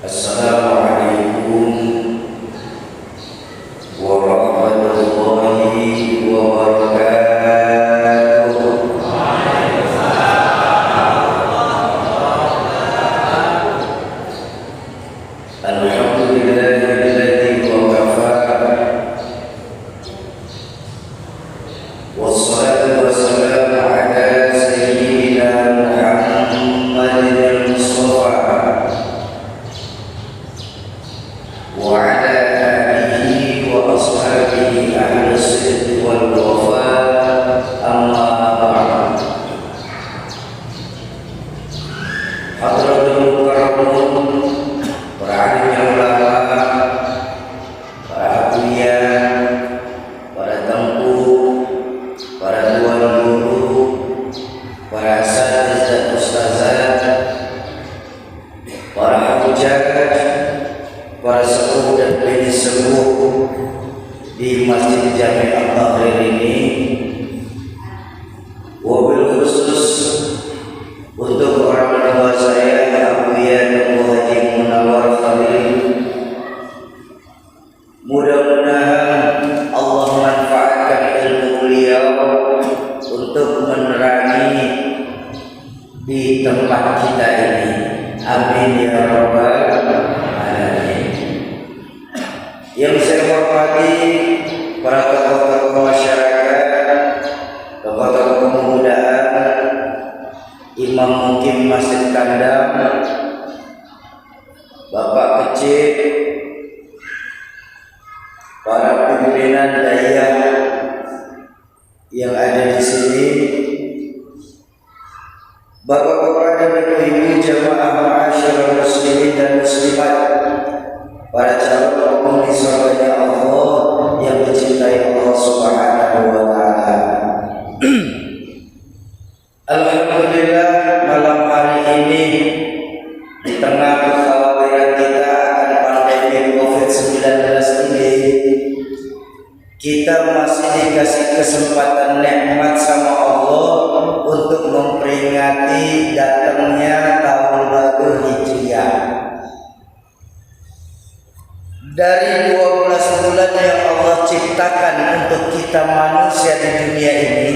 Assalamualaikum warahmatullahi wabarakatuh. Alhamdulillahilladzi waqafa wassalatu wassalamu ala sayyidina Muhammadin al-Mustafa wa ala alihi wa ashabihi ahli sidq wal wafa, amma ba'd. Hadratul mukarramun, para alim yang ulama, para awliya, para tengku, para tuan guru, para asatidzah dan ustazah, para hujjah, para sepuh dan bini sepuh di Masjid Jami' Al-Tahrir ini, wabil khusus untuk orang tua saya Abuya Dr. Haji Munawar Khalil. Mudah-mudahan Allah manfaatkan ilmu beliau untuk menerangi di tempat kita ini. Amin ya rabbal alamin. Yang saya hormati para tokoh-tokoh masyarakat, tokoh-tokoh kemudaan, Imam Mukim Masjid Kandang, Bapak kecil, para pimpinan daya yang ada di sini, bapak-bapak dan ibu-ibu jamaah ma'asyiral muslimin dan muslimat, para calon penghuni surganya Allah yang mencintai Allah Subhanahu wa taala. Alhamdulillah, malam hari ini di tengah kekhawatiran kita akan pandemi COVID-19 ini, kita masih dikasih kesempatan nikmat sama Allah untuk memperingati datangnya tahun baru Hijriah. Dari 12 bulan yang Allah ciptakan untuk kita manusia di dunia ini,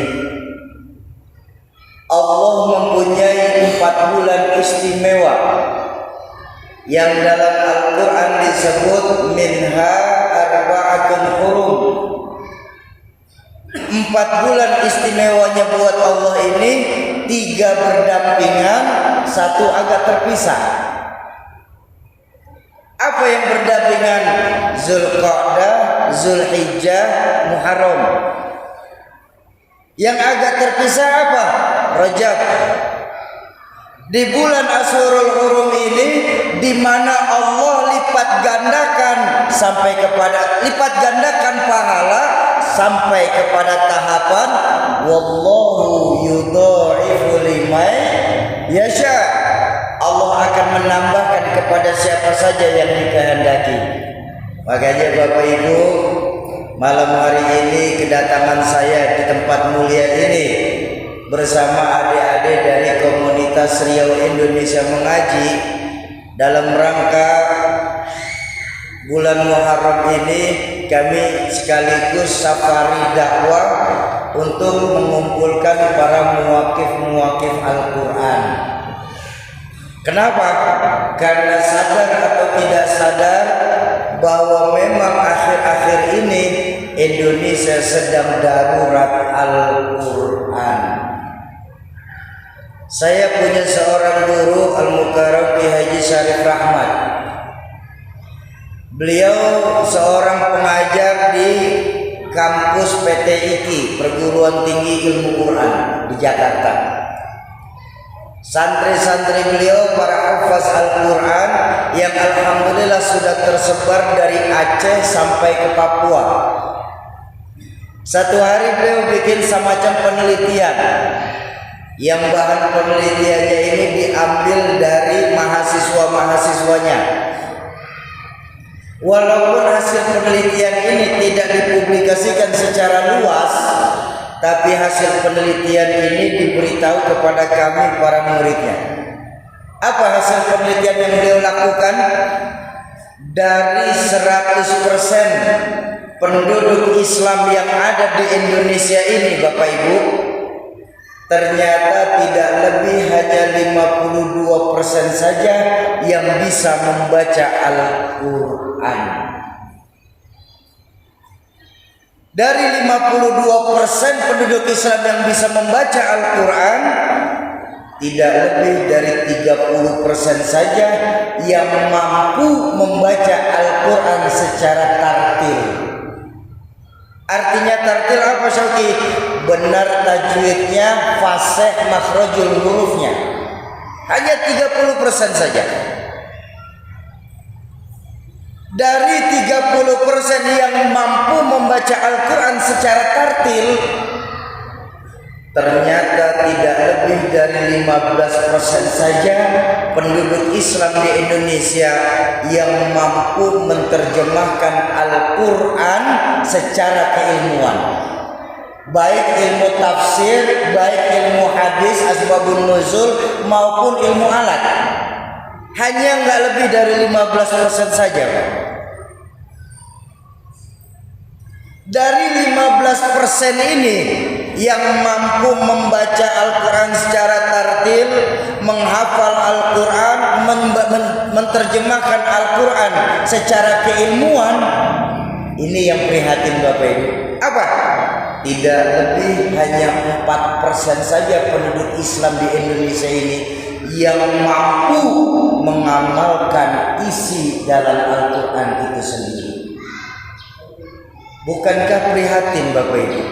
Allah mempunyai 4 bulan istimewa yang dalam Al-Quran disebut minha arba'atun hurum. 4 bulan istimewanya buat Allah ini, 3 berdampingan, 1 agak terpisah. Apa yang berdampingan? Zulqa'dah, Zulhijjah, Muharram. Yang agak terpisah apa? Rajab. Di bulan Ashurul Hurum ini, di mana Allah lipat gandakan pahala sampai kepada tahapan wallahu yudha'ifu liman yasha. Allah akan menambahkan kepada siapa saja yang dikehendaki. Makanya Bapak Ibu, malam hari ini kedatangan saya di tempat mulia ini bersama adik-adik dari komunitas Riau Indonesia Mengaji dalam rangka bulan Muharram ini. Kami sekaligus safari dakwah untuk mengumpulkan para muwakif Al-Quran. Kenapa? Karena sadar atau tidak sadar bahwa memang akhir-akhir ini Indonesia sedang darurat Al-Quran. Saya punya seorang guru Al-Mukarram Ki Haji Syarif Rahmat. Beliau seorang pengajar di kampus PTIQ, Perguruan Tinggi Ilmu Quran di Jakarta. Santri-santri beliau para hafaz Al-Quran yang alhamdulillah sudah tersebar dari Aceh sampai ke Papua. Satu hari beliau bikin semacam penelitian yang bahan penelitiannya ini diambil dari mahasiswa-mahasiswanya. Walaupun hasil penelitian ini tidak dipublikasikan secara luas, tapi hasil penelitian ini diberitahu kepada kami para muridnya. Apa hasil penelitian yang beliau lakukan? Dari 100% penduduk Islam yang ada di Indonesia ini, Bapak Ibu, ternyata tidak lebih hanya 52% saja yang bisa membaca Al-Quran. Dari 52% penduduk Islam yang bisa membaca Al-Quran, tidak lebih dari 30% saja yang mampu membaca Al-Quran secara tartil. Artinya tartil apa, Syauki? Benar tajwidnya, fasih, makhrajul hurufnya. Hanya 30% saja. Dari 30% yang mampu membaca Al-Quran secara tartil, ternyata tidak lebih dari 15% saja penduduk Islam di Indonesia yang mampu menerjemahkan Al-Quran secara keilmuan, baik ilmu tafsir, baik ilmu hadis, asbabun nuzul maupun ilmu alat. Hanya nggak lebih dari 15% saja, Pak. Dari 15% ini yang mampu membaca Al-Quran secara tartil, menghafal Al-Quran, menerjemahkan Al-Quran secara keilmuan, ini yang prihatin, Bapak Ibu. Apa? Tidak lebih hanya 4% saja penduduk Islam di Indonesia ini yang mampu mengamalkan isi dalam Al-Quran itu sendiri. Bukankah prihatin, Bapak Ibu?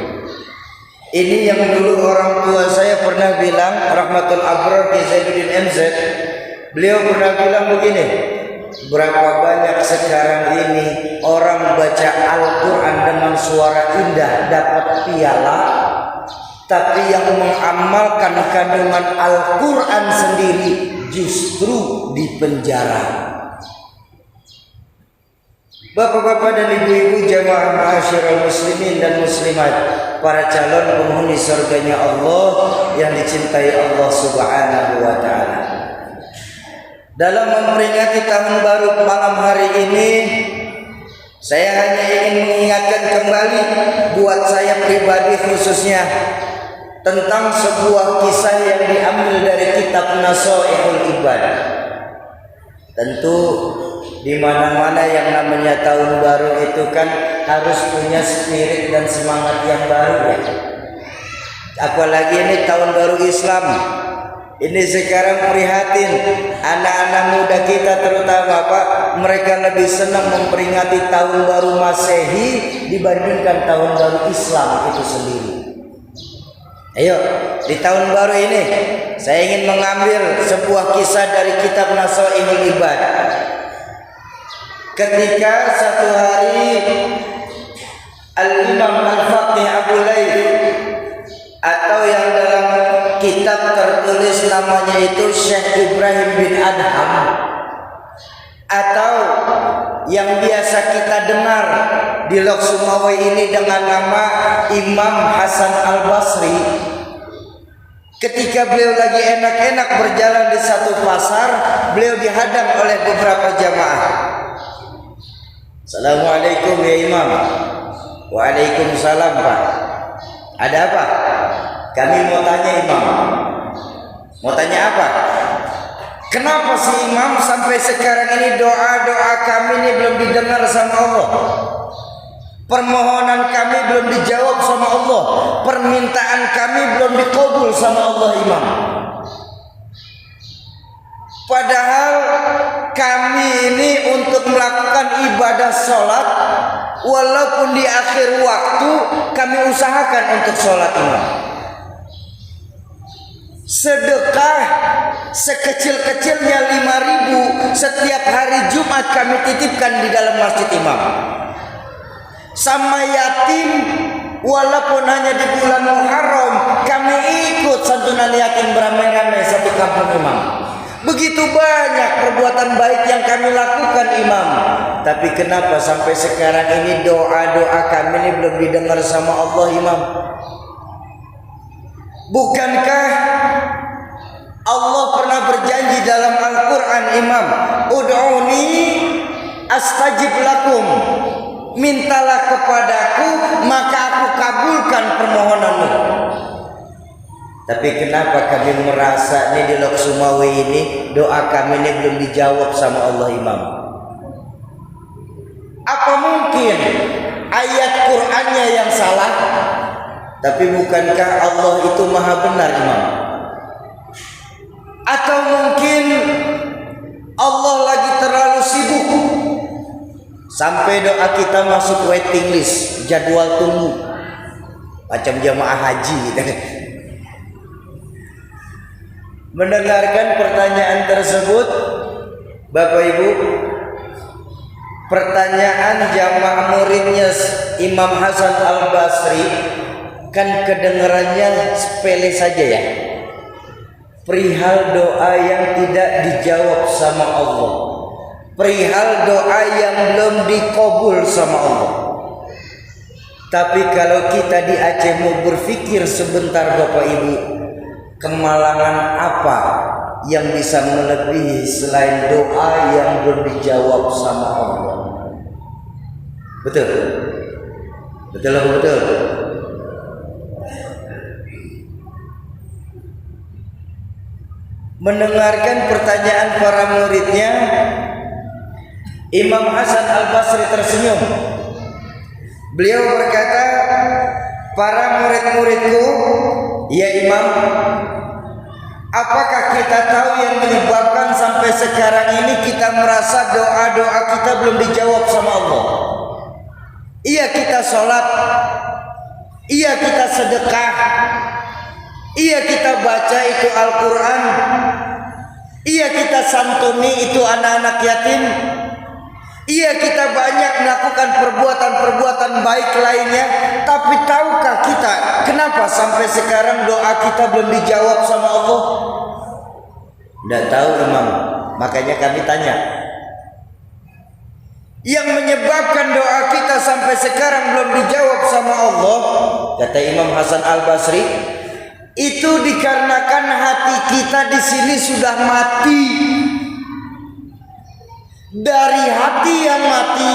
Ini yang dulu orang tua saya pernah bilang, Rahmatul Abrar Ki Zainuddin MZ, beliau pernah bilang begini, berapa banyak sekarang ini orang baca Al-Quran dengan suara indah dapat piala, tapi yang mengamalkan kandungan Al-Quran sendiri justru dipenjara. Bapak-bapak dan ibu-ibu jamaah ma'asyiral muslimin dan muslimat, para calon penghuni surganya Allah yang dicintai Allah Subhanahu wa ta'ala. Dalam memperingati tahun baru malam hari ini, saya hanya ingin mengingatkan kembali buat saya pribadi khususnya tentang sebuah kisah yang diambil dari kitab Nasaihul Ibad. Tentu di mana-mana yang namanya tahun baru itu kan harus punya spirit dan semangat yang baru, ya. Apalagi ini tahun baru Islam. Ini sekarang prihatin anak-anak muda kita terutama, Pak, mereka lebih senang memperingati tahun baru Masehi dibandingkan tahun baru Islam itu sendiri. Ayo, di tahun baru ini saya ingin mengambil sebuah kisah dari kitab Nasaihul Ibad. Ketika satu hari Al-Imam Al-Faqih Abu Layth, atau yang dalam kitab tertulis namanya itu Syekh Ibrahim bin Adham, atau yang biasa kita dengar di Lok Sumawi ini dengan nama Imam Hasan Al-Basri, ketika beliau lagi enak-enak berjalan di satu pasar, beliau dihadang oleh beberapa jamaah. Assalamualaikum ya Imam. Waalaikumsalam, Pak. Ada apa? Kami mau tanya Imam. Mau tanya apa? Kenapa si Imam sampai sekarang ini doa-doa kami ini belum didengar sama Allah? Permohonan kami belum dijawab sama Allah. Permintaan kami belum dikabul sama Allah, Imam. Padahal kami ini untuk melakukan ibadah sholat, walaupun di akhir waktu kami usahakan untuk sholat, Imam. Sedekah sekecil-kecilnya 5.000 setiap hari Jumat kami titipkan di dalam masjid, Imam. Sama yatim, walaupun hanya di bulan Muharram, kami ikut santunan yatim beramai-ramai satu kampung, Imam. Begitu banyak perbuatan baik yang kami lakukan, Imam. Tapi kenapa sampai sekarang ini doa-doa kami ini belum didengar sama Allah, Imam? Bukankah Allah pernah berjanji dalam Al-Quran, Imam, ud'uni astajib lakum, mintalah kepadaku maka aku kabulkan permohonanmu. Tapi kenapa kami merasa ini di Lok Sumawi ini doa kami ini belum dijawab sama Allah, Imam? Apa mungkin ayat Qur'annya yang salah? Tapi bukankah Allah itu maha benar, Imam? Atau mungkin Allah lagi terlalu sibuk sampai doa kita masuk waiting list, jadwal tunggu, macam jamaah haji gitu. Mendengarkan pertanyaan tersebut, Bapak Ibu, pertanyaan jamaah muridnya Imam Hasan Al-Basri kan kedengarannya sepele saja ya. Perihal doa yang tidak dijawab sama Allah, perihal doa yang belum dikabul sama Allah. Tapi kalau kita di Aceh mau berpikir sebentar, Bapak Ibu, kemalangan apa yang bisa melebihi selain doa yang belum dijawab sama Allah? Betul? Betul apa betul? Mendengarkan pertanyaan para muridnya, Imam Hasan Al-Basri tersenyum. Beliau berkata, para murid-muridku, ya Imam, apakah kita tahu yang menyebabkan sampai sekarang ini kita merasa doa-doa kita belum dijawab sama Allah? Iya kita sholat, iya kita sedekah, iya kita baca itu Al-Quran, iya kita santuni itu anak-anak yatim, iya kita banyak melakukan perbuatan-perbuatan baik lainnya. Tapi tahukah kita kenapa sampai sekarang doa kita belum dijawab sama Allah? Tidak tahu, Imam. Makanya kami tanya, yang menyebabkan doa kita sampai sekarang belum dijawab sama Allah, kata Imam Hasan Al-Basri, itu dikarenakan hati kita di sini sudah mati. Dari hati yang mati,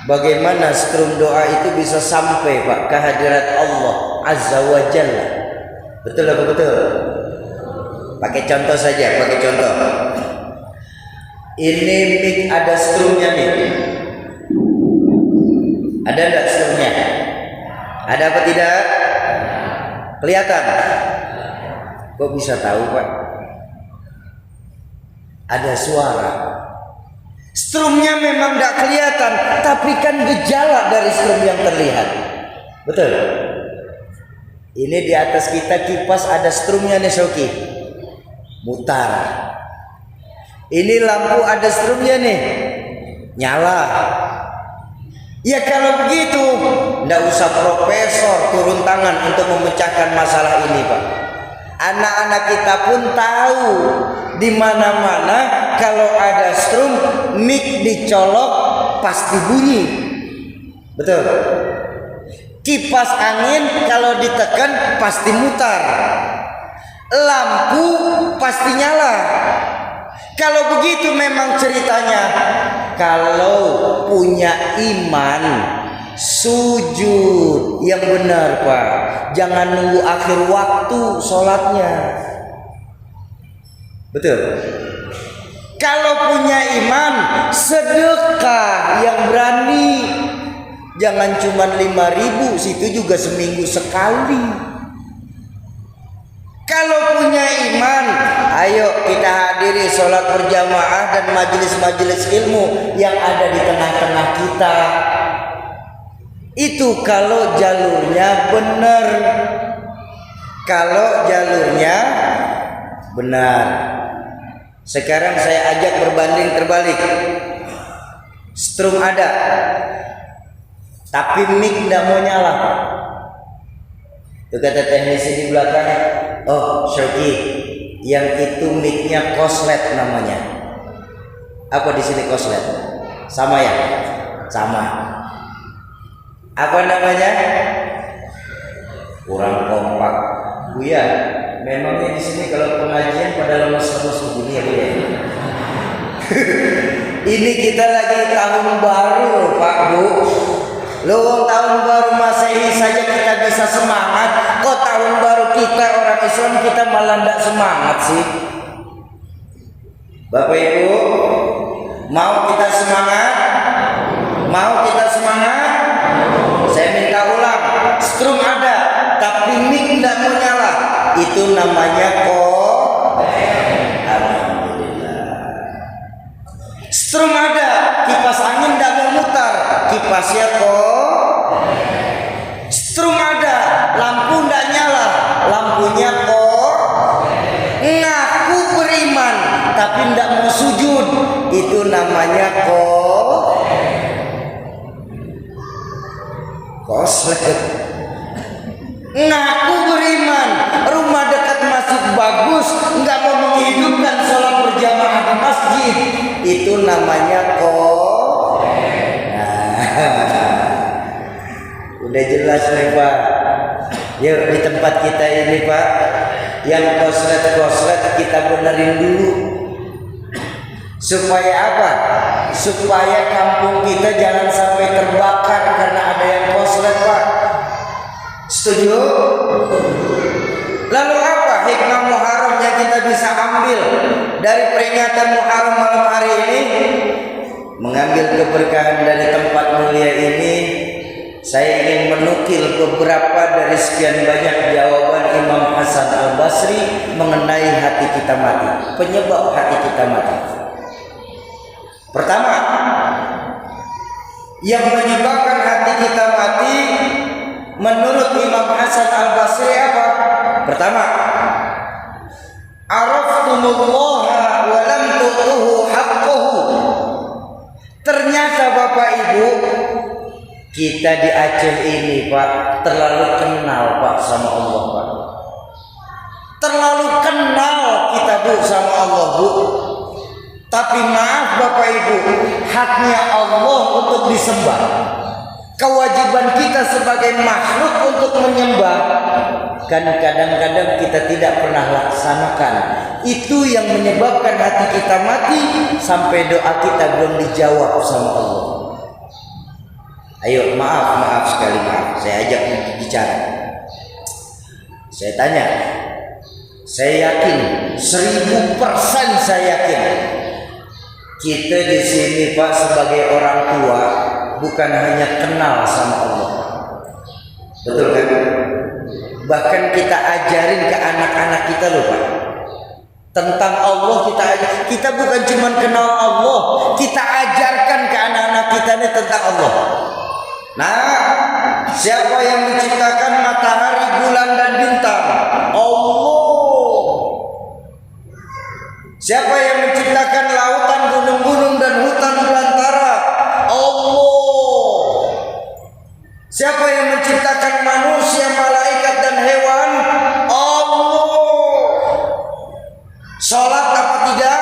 bagaimana strum doa itu bisa sampai Pak ke hadirat Allah Azza wa Jalla? Betul apa betul? Pakai contoh saja, pakai contoh. Ini mic ada strumnya nih. Ada enggak strumnya? Ada apa tidak? Kelihatan? Kok bisa tahu Pak? Ada suara. Strumnya memang tidak kelihatan, tapi kan gejala dari strum yang terlihat. Betul? Ini di atas kita kipas ada strumnya nih, Soki. Mutar. Ini lampu ada strumnya nih. Nyala. Ya kalau begitu, tidak usah profesor turun tangan untuk memecahkan masalah ini, Pak. Anak-anak kita pun tahu di mana-mana kalau ada strum, mic dicolok pasti bunyi. Betul? Kipas angin kalau ditekan pasti mutar. Lampu pasti nyala. Kalau begitu memang ceritanya, kalau punya iman, sujud yang benar Pak. Jangan nunggu akhir waktu sholatnya. Betul? Kalau punya iman, sedekah yang berani. Jangan cuma 5.000, situ juga seminggu sekali. Kalau punya iman, ayo kita hadiri sholat berjamaah dan majelis-majelis ilmu yang ada di tengah-tengah kita. Itu kalau jalurnya benar. Kalau jalurnya benar. Sekarang saya ajak berbanding terbalik. Strum ada, tapi mic tidak mau nyala. Itu kata teknisi di belakang, oh Shoki, yang itu mic-nya koslet namanya. Apa di sini koslet? Sama ya? Sama. Apa namanya? Kurang kompak. Buya, memangnya di sini kalau pengajian pada lemes-lemes begini ya Bu ya. Ini kita lagi tahun baru Pak Bu. Loh tahun baru Masehi saja kita bisa semangat, kok tahun baru kita orang Islam kita malah tidak semangat sih? Bapak Ibu, mau kita semangat? Mau kita semangat? Saya minta ulang, strum ada, tapi mic tidak mau nyala. Itu namanya alhamdulillah. Strum ada, kipas angin tidak mau mutar, kipasnya strum ada, lampu tidak nyala, lampunya ngaku beriman tapi tidak mau sujud, itu namanya koslet. Ngaku beriman, rumah dekat masjid bagus, nggak mau menghidupkan sholat berjamaah di masjid, itu namanya udah jelas nih Pak. Yuk di tempat kita ini Pak, yang koslet kita benerin dulu. Supaya apa? Supaya kampung kita jangan sampai terbakar karena ada yang koslet Pak. Setuju? Lalu apa hikmah Muharram yang kita bisa ambil dari peringatan Muharram malam hari ini? Mengambil keberkahan dari tempat mulia ini, saya ingin menukil beberapa dari sekian banyak jawaban Imam Hasan Al-Basri mengenai hati kita mati, penyebab hati kita mati. Pertama, yang menyebabkan hati kita mati menurut Imam Hasan Al-Basri apa? Pertama, araftumullaha wa lam tu'tuhu haqqahu. Ternyata Bapak Ibu, kita di Aceh ini Pak terlalu kenal Pak sama Allah Pak. Terlalu kenal kita Bu sama Allah Bu. Tapi maaf Bapak Ibu, haknya Allah untuk disembah. Kewajiban kita sebagai makhluk untuk menyembah, kan kadang-kadang kita tidak pernah laksanakan. Itu yang menyebabkan hati kita mati sampai doa kita belum dijawab sama Allah. Ayo maaf sekali, maaf. Saya ajak bicara. Saya tanya, saya yakin 1000% saya yakin kita di sini Pak sebagai orang tua bukan hanya kenal sama Allah, betul kan? Bahkan kita ajarin ke anak-anak kita loh Pak tentang Allah. Kita bukan cuma kenal Allah, kita ajarkan ke anak-anak kita ini tentang Allah. Nah, siapa yang menciptakan matahari, bulan dan bintang? Allah. Siapa yang menciptakan lautan, gunung-gunung dan hutan belantara? Allah. Siapa yang menciptakan manusia, malaikat dan hewan? Allah. Salat apa tidak?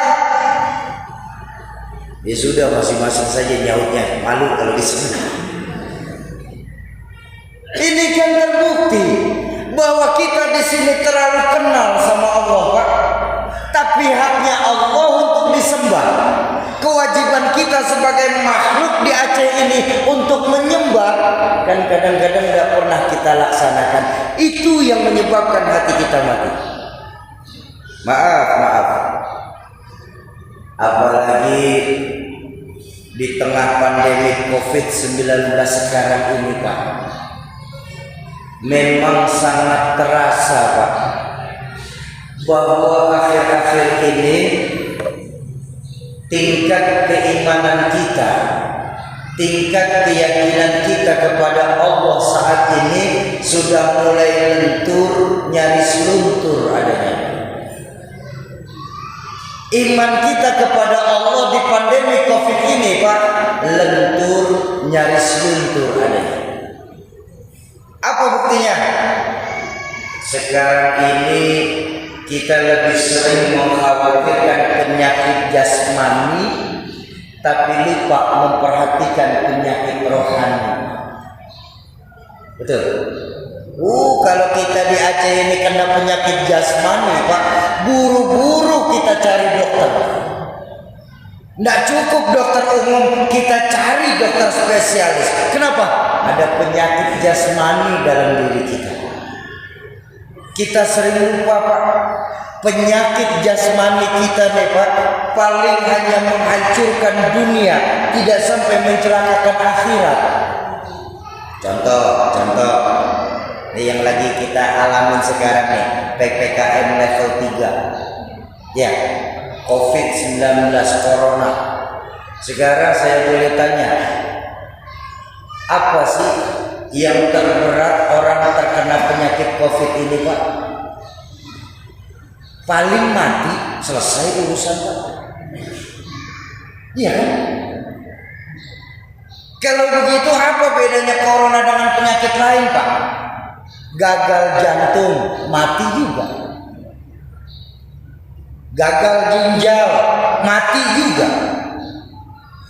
Ya sudah, masing-masing saja nyautnya. Malu kalau disebut. Ini kan terbukti bahwa kita di sini terlalu kenal sama Allah Pak. Tapi haknya Allah untuk disembah. Kewajiban kita sebagai makhluk di Aceh ini untuk menyembah, kan kadang-kadang tidak pernah kita laksanakan. Itu yang menyebabkan hati kita mati. Maaf. Apalagi di tengah pandemi COVID-19 sekarang ini Pak, memang sangat terasa Pak bahwa akhir-akhir ini tingkat keimanan kita, tingkat keyakinan kita kepada Allah saat ini sudah mulai lentur, nyaris luntur adanya. Iman kita kepada Allah di pandemi COVID ini Pak lentur, nyaris luntur adanya. Apa buktinya? Sekarang ini kita lebih sering mengkhawatirkan penyakit jasmani, tapi lupa memperhatikan penyakit rohani. Betul? kalau kita di Aceh ini kena penyakit jasmani Pak, buru-buru kita cari dokter. Nggak cukup dokter umum, kita cari dokter spesialis. Kenapa? Ada penyakit jasmani dalam diri kita. Kita sering lupa Pak, penyakit jasmani kita nih Pak, paling hanya menghancurkan dunia, tidak sampai mencelakakan akhirat. Contoh ini yang lagi kita alami sekarang nih, PPKM level 3 ya, COVID-19 Corona. Sekarang saya boleh tanya, apa sih yang terberat orang terkena penyakit COVID ini Pak? Paling mati, selesai urusan Pak. Iya kan? Kalau begitu apa bedanya Corona dengan penyakit lain Pak? Gagal jantung, mati juga. Gagal ginjal, mati juga.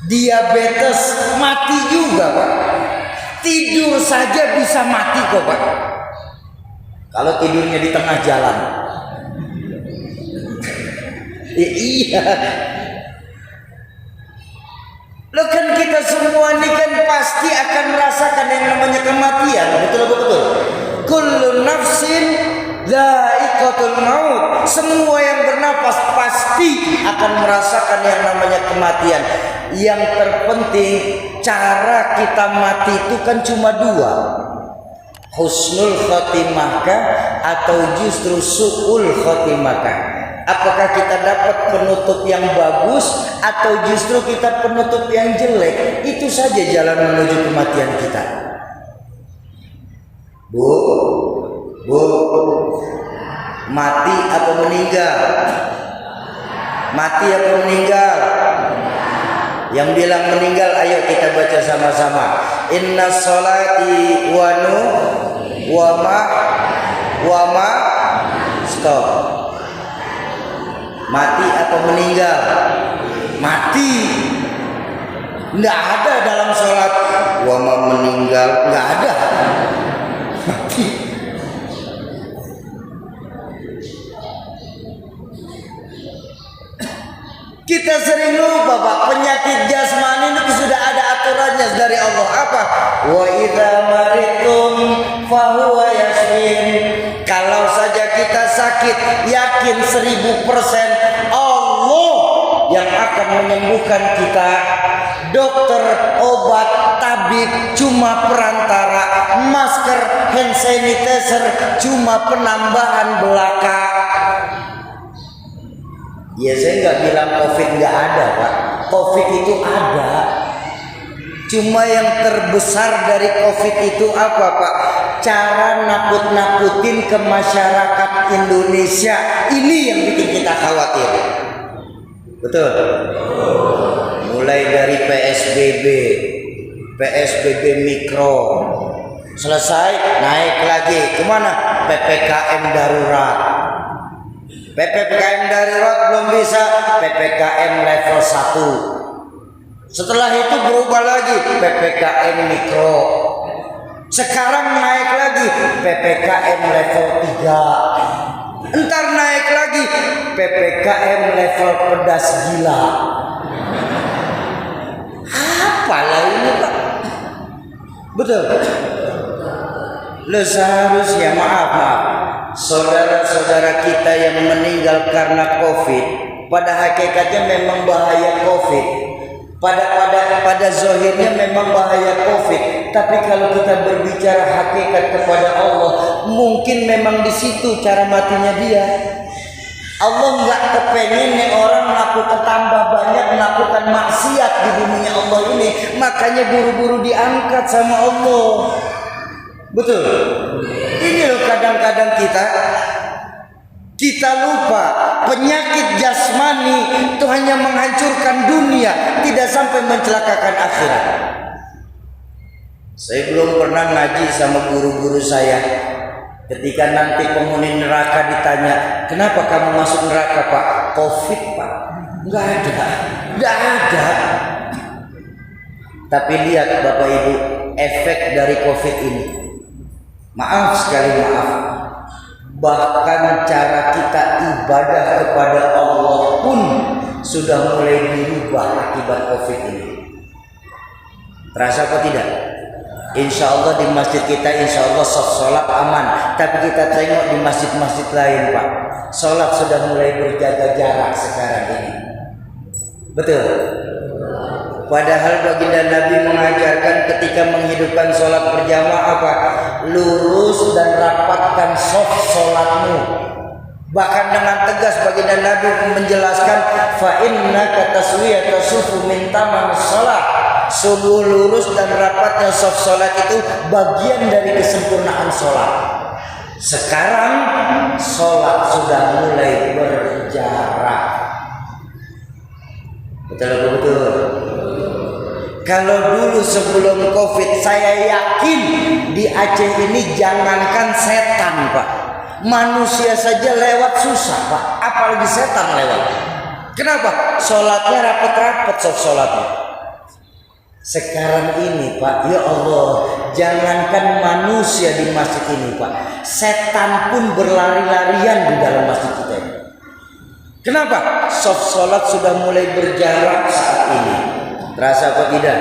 Diabetes, mati juga Pak. Tidur saja bisa mati kok Pak. Kalau tidurnya di tengah jalan. Iya. Loh kan kita semua ini kan pasti akan merasakan yang namanya kematian. Betul apa betul? Kullu nafsin dha'iqatul maut. Semua yang bernapas pasti akan merasakan yang namanya kematian. Yang terpenting cara kita mati itu kan cuma dua. Husnul khotimahkah atau justru su'ul khotimahkah? Apakah kita dapat penutup yang bagus atau justru kita penutup yang jelek? Itu saja jalan menuju kematian kita. Bu, mati atau meninggal? Mati atau meninggal? Yang bilang meninggal, ayo kita baca sama-sama. Inna sholati wa ma stop. Mati atau meninggal? Mati. Nggak ada dalam sholat wa ma meninggal, nggak ada. Mati. Kita sering lupa Pak, penyakit jasmani itu sudah ada aturannya dari Allah. Apa? Wa idza maritum fahuwa yashfin. Kalau saja kita sakit, yakin 1000% Allah yang akan menyembuhkan kita. Dokter, obat, tabib cuma perantara. Masker, hand sanitizer cuma penambahan belaka. Ya saya nggak bilang COVID nggak ada Pak. COVID itu ada. Cuma yang terbesar dari COVID itu apa Pak? Cara nakut-nakutin ke masyarakat Indonesia. Ini yang bikin kita khawatir. Betul? Mulai dari PSBB mikro, selesai naik lagi kemana? PPKM darurat. PPKM darurat belum bisa, PPKM level 1. Setelah itu berubah lagi PPKM mikro. Sekarang naik lagi PPKM level 3. Entar naik lagi PPKM level pedas gila. Apalah ini Pak? Betul. Lo seharusnya maaf saudara-saudara kita yang meninggal karena COVID, pada hakikatnya memang bahaya COVID. Pada zahirnya memang bahaya COVID, tapi kalau kita berbicara hakikat kepada Allah, mungkin memang di situ cara matinya dia. Allah nggak kepengen nih orang melakukan tambah banyak melakukan maksiat di dunia Allah ini, makanya buru-buru diangkat sama Allah. Betul. Ini loh kadang-kadang kita lupa penyakit jasmani itu hanya menghancurkan dunia, tidak sampai mencelakakan akhirat. Saya belum pernah ngaji sama guru-guru saya. Ketika nanti penghuni neraka ditanya, kenapa kamu masuk neraka Pak? COVID Pak. Enggak ada. Tapi lihat Bapak Ibu, efek dari COVID ini. Maaf sekali maaf. Bahkan cara kita ibadah kepada Allah pun sudah mulai dirubah akibat COVID ini. Terasa apa tidak? Insya Allah di masjid kita insya Allah sholat aman. Tapi kita tengok di masjid-masjid lain Pak, sholat sudah mulai berjaga jarak sekarang ini. Betul? Padahal baginda Nabi mengajarkan ketika menghidupkan sholat berjamaah Pak, lurus dan rapatkan saf sholatmu. Bahkan dengan tegas baginda Nabi menjelaskan, fa innaka taswiyata sufu min tamamis sholat. Sungguh lurus dan rapatnya saf sholat itu bagian dari kesempurnaan sholat. Sekarang sholat sudah mulai berjarak. Betul. Kalau dulu sebelum COVID saya yakin di Aceh ini jangankan setan Pak, manusia saja lewat susah Pak, apalagi setan lewat. Kenapa? Sholatnya rapat-rapat sholatnya. Sekarang ini Pak, ya Allah, jangankan manusia di masjid ini Pak, setan pun berlari-larian di dalam masjid kita ini. Kenapa? Sholat sudah mulai berjarak saat ini. Terasa apa tidak?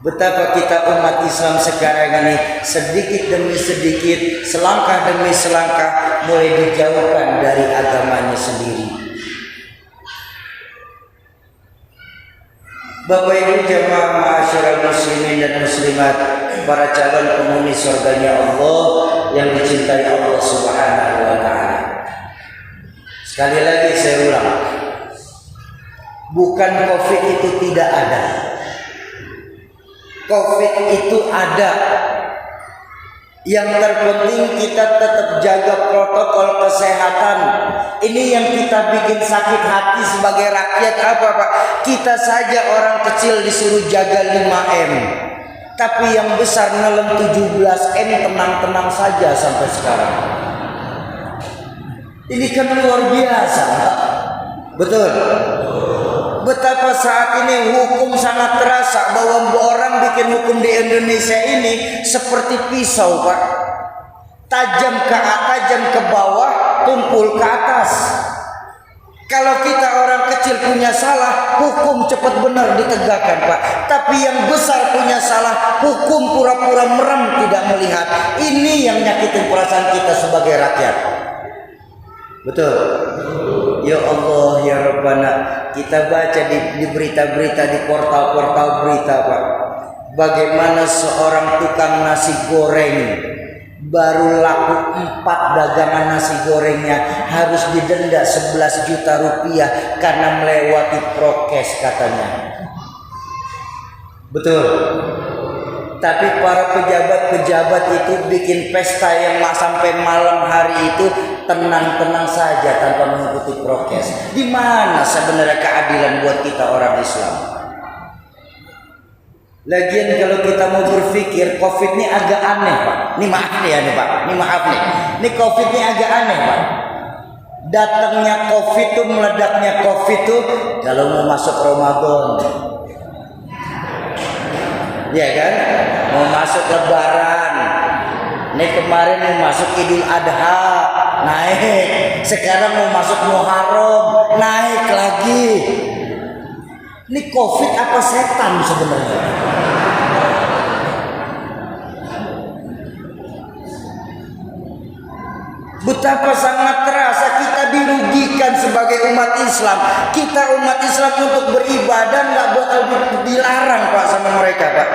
Betapa kita umat Islam sekarang ini sedikit demi sedikit, selangkah demi selangkah mulai dijauhkan dari agamanya sendiri. Bapak Ibu jamaah ma'asyiral muslimin dan muslimat, para calon penghuni surganya Allah yang dicintai Allah Subhanahu wa taala. Sekali lagi saya ulang, bukan COVID itu tidak ada. COVID itu ada. Yang terpenting kita tetap jaga protokol kesehatan. Ini yang kita bikin sakit hati sebagai rakyat apa Pak? Kita saja orang kecil disuruh jaga 5M. Tapi yang besar nelen 17M tenang-tenang saja sampai sekarang. Ini kan luar biasa. Betul. Betapa saat ini hukum sangat terasa, bahwa orang bikin hukum di Indonesia ini seperti pisau Pak, tajam ke bawah, tumpul ke atas. Kalau kita orang kecil punya salah, hukum cepat benar ditegakkan Pak. Tapi yang besar punya salah, hukum pura-pura merem tidak melihat. Ini yang nyakitin perasaan kita sebagai rakyat. Betul. Ya Allah ya Rabbana, kita baca di berita-berita, di portal-portal berita Pak, bagaimana seorang tukang nasi goreng baru laku 4 dagangan nasi gorengnya harus didenda 11 juta rupiah karena melewati prokes katanya. Betul. Tapi para pejabat-pejabat itu bikin pesta yang sampai malam hari itu tenang-tenang saja tanpa mengikuti prokes. Di mana sebenarnya keadilan buat kita orang Islam? Lagian kalau kita mau berpikir, COVID ini agak aneh Pak. Ini maaf nih ya nih Pak. Ini maaf nih. Ini COVID ini agak aneh Pak. Datangnya COVID tuh, meledaknya COVID tuh kalau mau masuk Ramadan. Ya kan? Mau masuk Lebaran. Ini kemarin mau masuk Idul Adha, naik. Sekarang mau masuk Muharram, naik lagi. Ini COVID apa setan sebenarnya? Betapa sangat terasa kita dirugikan sebagai umat Islam. Kita umat Islam untuk beribadah nggak bakal dilarang Pak sama mereka Pak.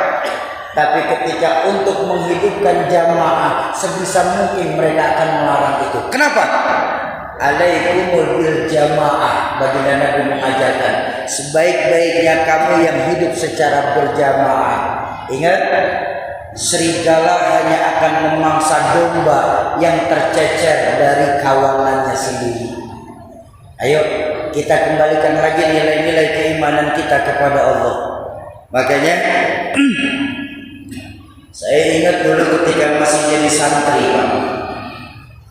Tapi ketika untuk menghidupkan jamaah, sebisa mungkin mereka akan melarang itu. Kenapa? Alaikumul bil jamaah. Baginda Nabi mengajarkan, sebaik-baiknya kamu yang hidup secara berjamaah. Ingat, serigala hanya akan memangsa domba yang tercecer dari kawanannya sendiri. Ayo kita kembalikan lagi nilai-nilai keimanan kita kepada Allah. Makanya saya ingat dulu ketika masih jadi santri Pak,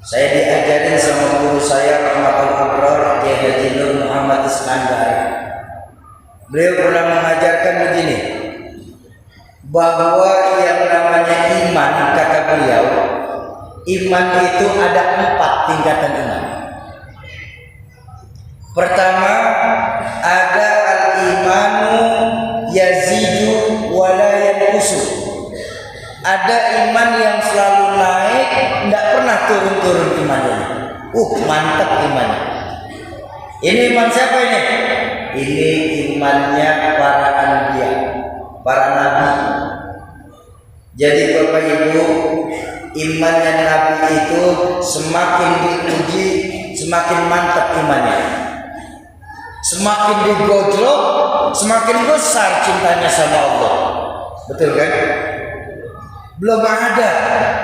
saya diajarin sama guru saya Rahmatul Abrar Kiai Haji Nur Muhammad Iskandar. Beliau pernah mengajarkan begini, bahwa yang namanya iman, kata beliau, iman itu ada 4 tingkatan iman. Pertama, ada al-imanu yazidu wala yanqusu. Ada iman yang selalu naik, tidak pernah turun-turun imannya. Mantap imannya. Ini iman siapa ini? Ini imannya para anbiya, para nabi. Jadi Bapak Ibu, imannya nabi itu semakin diuji, semakin mantap imannya. Semakin digojlok, semakin besar cintanya sama Allah. Betul kan? Belum ada.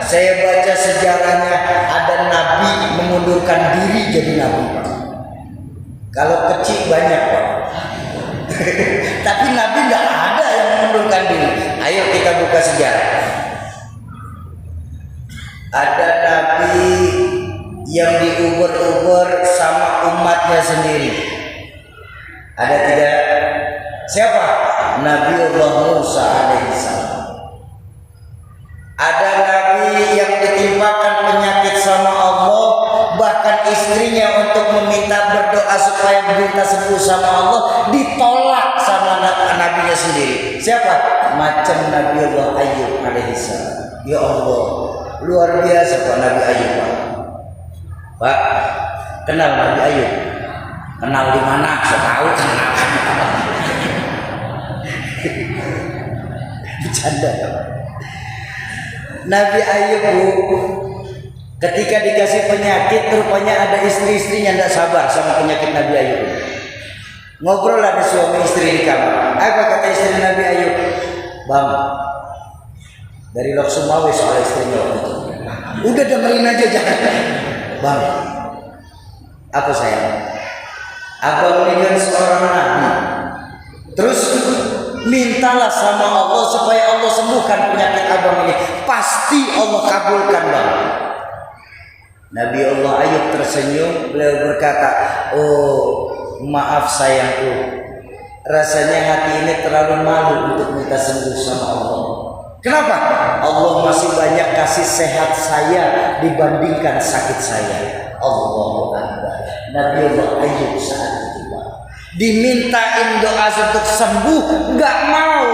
Saya baca sejarahnya ada nabi mengundurkan diri jadi nabi. Kalau kecil banyak Pak. Tapi nabi nggak ada yang mengundurkan diri. Ayo kita buka sejarah. Ada nabi yang diuber-uber sama umatnya sendiri. Ada tidak? Siapa? Nabiullah Musa alaihissalam. Ada nabi yang ditimpakan penyakit sama Allah, bahkan istrinya untuk meminta berdoa supaya minta sembuh sama Allah ditolak sama nabinya sendiri. Siapa? Macam Nabiullah Ayub alaihissalam. Ya Allah, luar biasa Pak Nabi Ayub Pak. Pak, kenal Nabi Ayub? Kenal di mana? Saya tahu kenal. Bercanda. Nabi Ayub ketika dikasih penyakit, rupanya ada istri-istrinya tidak sabar sama penyakit Nabi Ayub. Ngobrol ada suami istri di kamar. Apa kata istri Nabi Ayub? Bang, dari Lok Sumawe soal istrinya waktu itu. Udah dengerin aja jangan. Bang, apa sayang? Abang ini kan seorang nabi. Terus mintalah sama Allah supaya Allah sembuhkan penyakit abang ini. Pasti Allah kabulkan bang. Nabi Allah Ayub tersenyum. Beliau berkata, oh maaf sayangku, rasanya hati ini terlalu malu untuk minta sembuh sama Allah. Kenapa? Allah masih banyak kasih sehat saya dibandingkan sakit saya. Allahu Akbar. Nabi Allah Ayub saat itu dimintain doa untuk sembuh, nggak mau.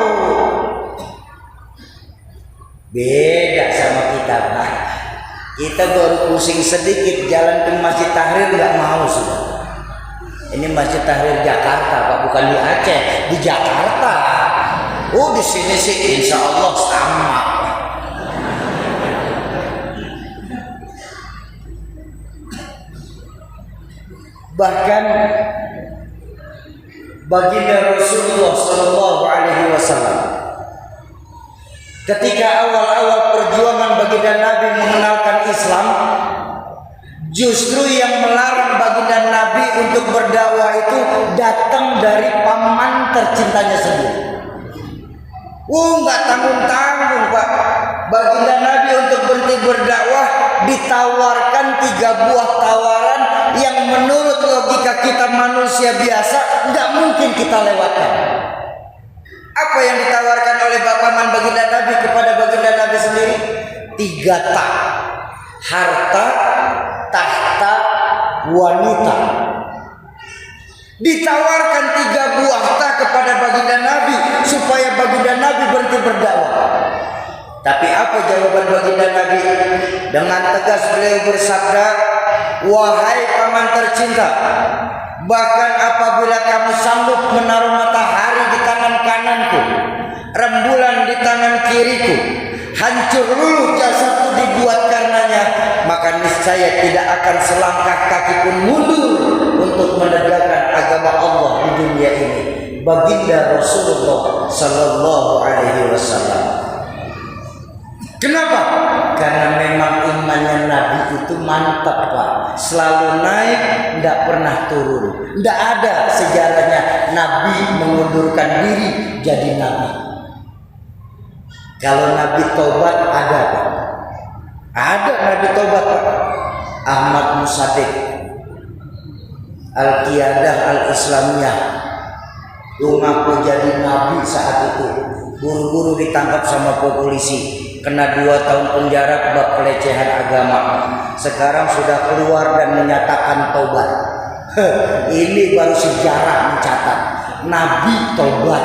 Beda sama kita Pak. Kita baru pusing sedikit jalan ke Masjid Tahrir nggak mau sudah. Ini Masjid Tahrir Jakarta Pak, bukan di Aceh, di Jakarta. Oh di sini sih insya Allah sama. Bahkan baginda Rasulullah Sallallahu Alaihi Wasallam ketika awal-awal perjuangan baginda Nabi mengenalkan Islam, justru yang melarang baginda Nabi untuk berdakwah itu datang dari paman tercintanya sendiri. Nggak tanggung-tanggung Pak. Baginda Nabi untuk berhenti berdakwah ditawarkan 3 buah tawaran yang menurut logika kita manusia biasa nggak mungkin kita lewatkan. Apa yang ditawarkan oleh paman baginda Nabi kepada baginda Nabi sendiri? 3 tak. Harta, tahta, wanita. Ditawarkan 3 buah tak kepada baginda Nabi supaya baginda Nabi berhenti berdakwah. Tapi apa jawaban baginda Nabi? Dengan tegas beliau bersabda, wahai paman tercinta, bahkan apabila kamu sanggup menaruh matahari di tangan kananku, rembulan di tangan kiriku, hancur luluh jasadku dibuat karenanya, maka niscaya tidak akan selangkah kaki pun mundur untuk menegakkan agama Allah di dunia ini. Baginda Rasulullah Sallallahu Alaihi Wasallam. Kenapa? Karena memang imannya Nabi itu mantap Pak. Selalu naik, tidak pernah turun. Tidak ada sejarahnya Nabi mengundurkan diri jadi Nabi. Kalau Nabi Taubat ada Pak. Ada Nabi Taubat Pak. Ahmad Musaddiq, Al-Qiyadah Al-Islamiyah. Ngaku jadi nabi saat itu. Buru-buru ditangkap sama polisi, kena 2 tahun penjara bab pelecehan agama. Sekarang sudah keluar dan menyatakan taubat. Ini baru sejarah mencatat nabi taubat.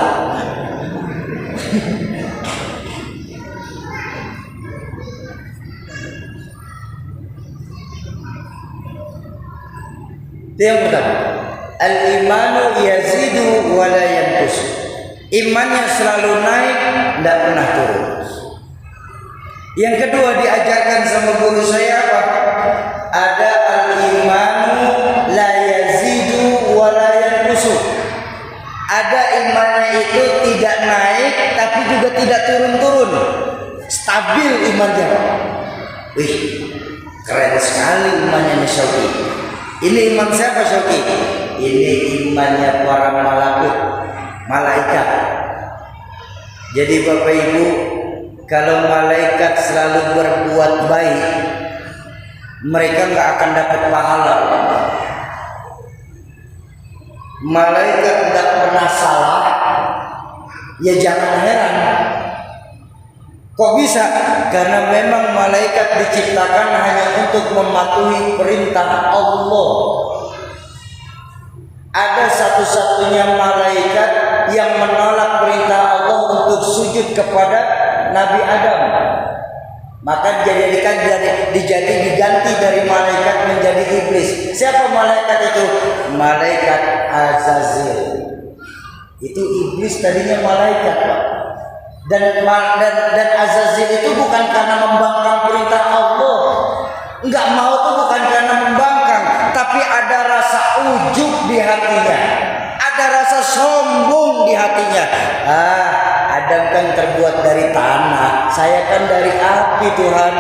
Itu yang pertama. Al-imanu yazidu wa la yanqus. Imannya selalu naik, tidak pernah turun. Yang kedua diajarkan sama guru saya apa? Ada al-imanu la yazidu wa la yanqus. Ada imannya itu tidak naik tapi juga tidak turun-turun. Stabil imannya. Wih, keren sekali imannya Mas Syauqi. Ini iman siapa Syauqi? Ini imannya para malaikat. Jadi Bapak Ibu, kalau malaikat selalu berbuat baik, mereka nggak akan dapat pahala. Malaikat tidak pernah salah, ya jangan heran. Kok bisa? Karena memang malaikat diciptakan hanya untuk mematuhi perintah Allah. Ada satu-satunya malaikat yang menolak perintah Allah untuk sujud kepada Nabi Adam. Maka diganti dari malaikat menjadi iblis. Siapa malaikat itu? Malaikat Azazil. Itu iblis tadinya malaikat, Pak. Dan Azazil itu bukan karena membangkang perintah Allah. Enggak mau itu bukan karena membangkang, tapi ada rasa ujub di hatinya. Ada rasa sombong di hatinya. Adam kan terbuat dari tanah, saya kan dari api Tuhan.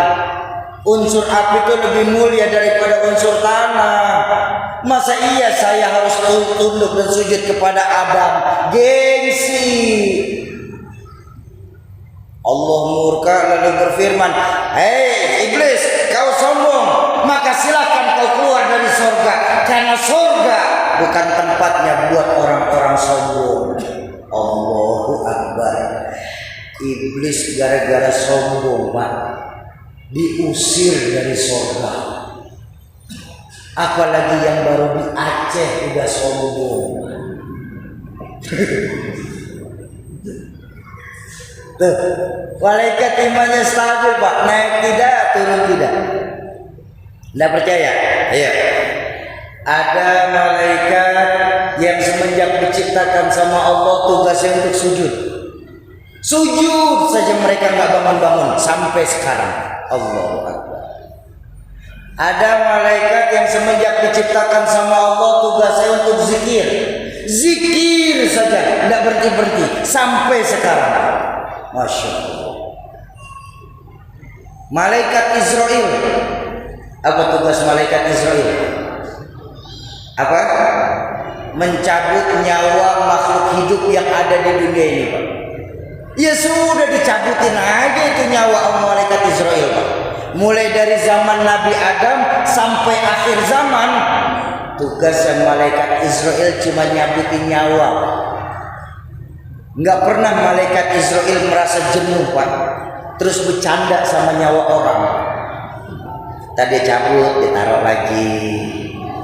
Unsur api itu lebih mulia daripada unsur tanah. Masa iya saya harus tunduk dan sujud kepada Adam? Gengsi. Allah murka lalu berfirman, hei iblis, kau sombong, maka silakan kau keluar dari surga, karena surga bukan tempatnya buat orang-orang sombong. Allahu Akbar. Iblis gara-gara sombong, Pak, diusir dari surga. Apalagi yang baru di Aceh udah sombong. Tuh, malaikat imannya stabil, Pak, naik tidak, turun tidak. Tidak percaya? Iya. Ada malaikat yang semenjak diciptakan sama Allah tugasnya untuk sujud. Sujud saja mereka nggak bangun-bangun sampai sekarang. Allahu Akbar. Ada malaikat yang semenjak diciptakan sama Allah tugasnya untuk zikir. Zikir saja, tidak berhenti-berhenti sampai sekarang. Masya Allah. Malaikat Israel. Apa tugas malaikat Israel? Apa? Mencabut nyawa makhluk hidup yang ada di dunia ini, Pak. Ya sudah, dicabutin aja itu nyawa malaikat Israel, Pak. Mulai dari zaman Nabi Adam sampai akhir zaman, tugas malaikat Israel cuma nyabutin nyawa. Nggak pernah malaikat Israel merasa jenuh, Pak, terus bercanda sama nyawa orang. Tadi cabut, ditaruh lagi,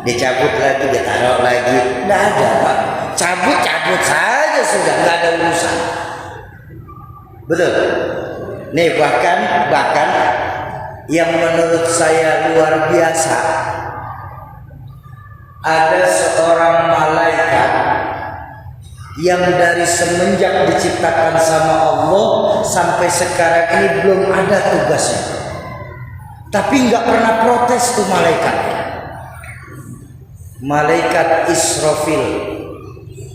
dicabut lagi, ditaruh lagi. Nggak ada, Pak. Cabut saja sudah, nggak ada urusan. Betul. Nih bahkan yang menurut saya luar biasa, ada seorang malaikat yang dari semenjak diciptakan sama Allah sampai sekarang ini belum ada tugasnya, tapi nggak pernah protes tuh malaikat. Malaikat Israfil,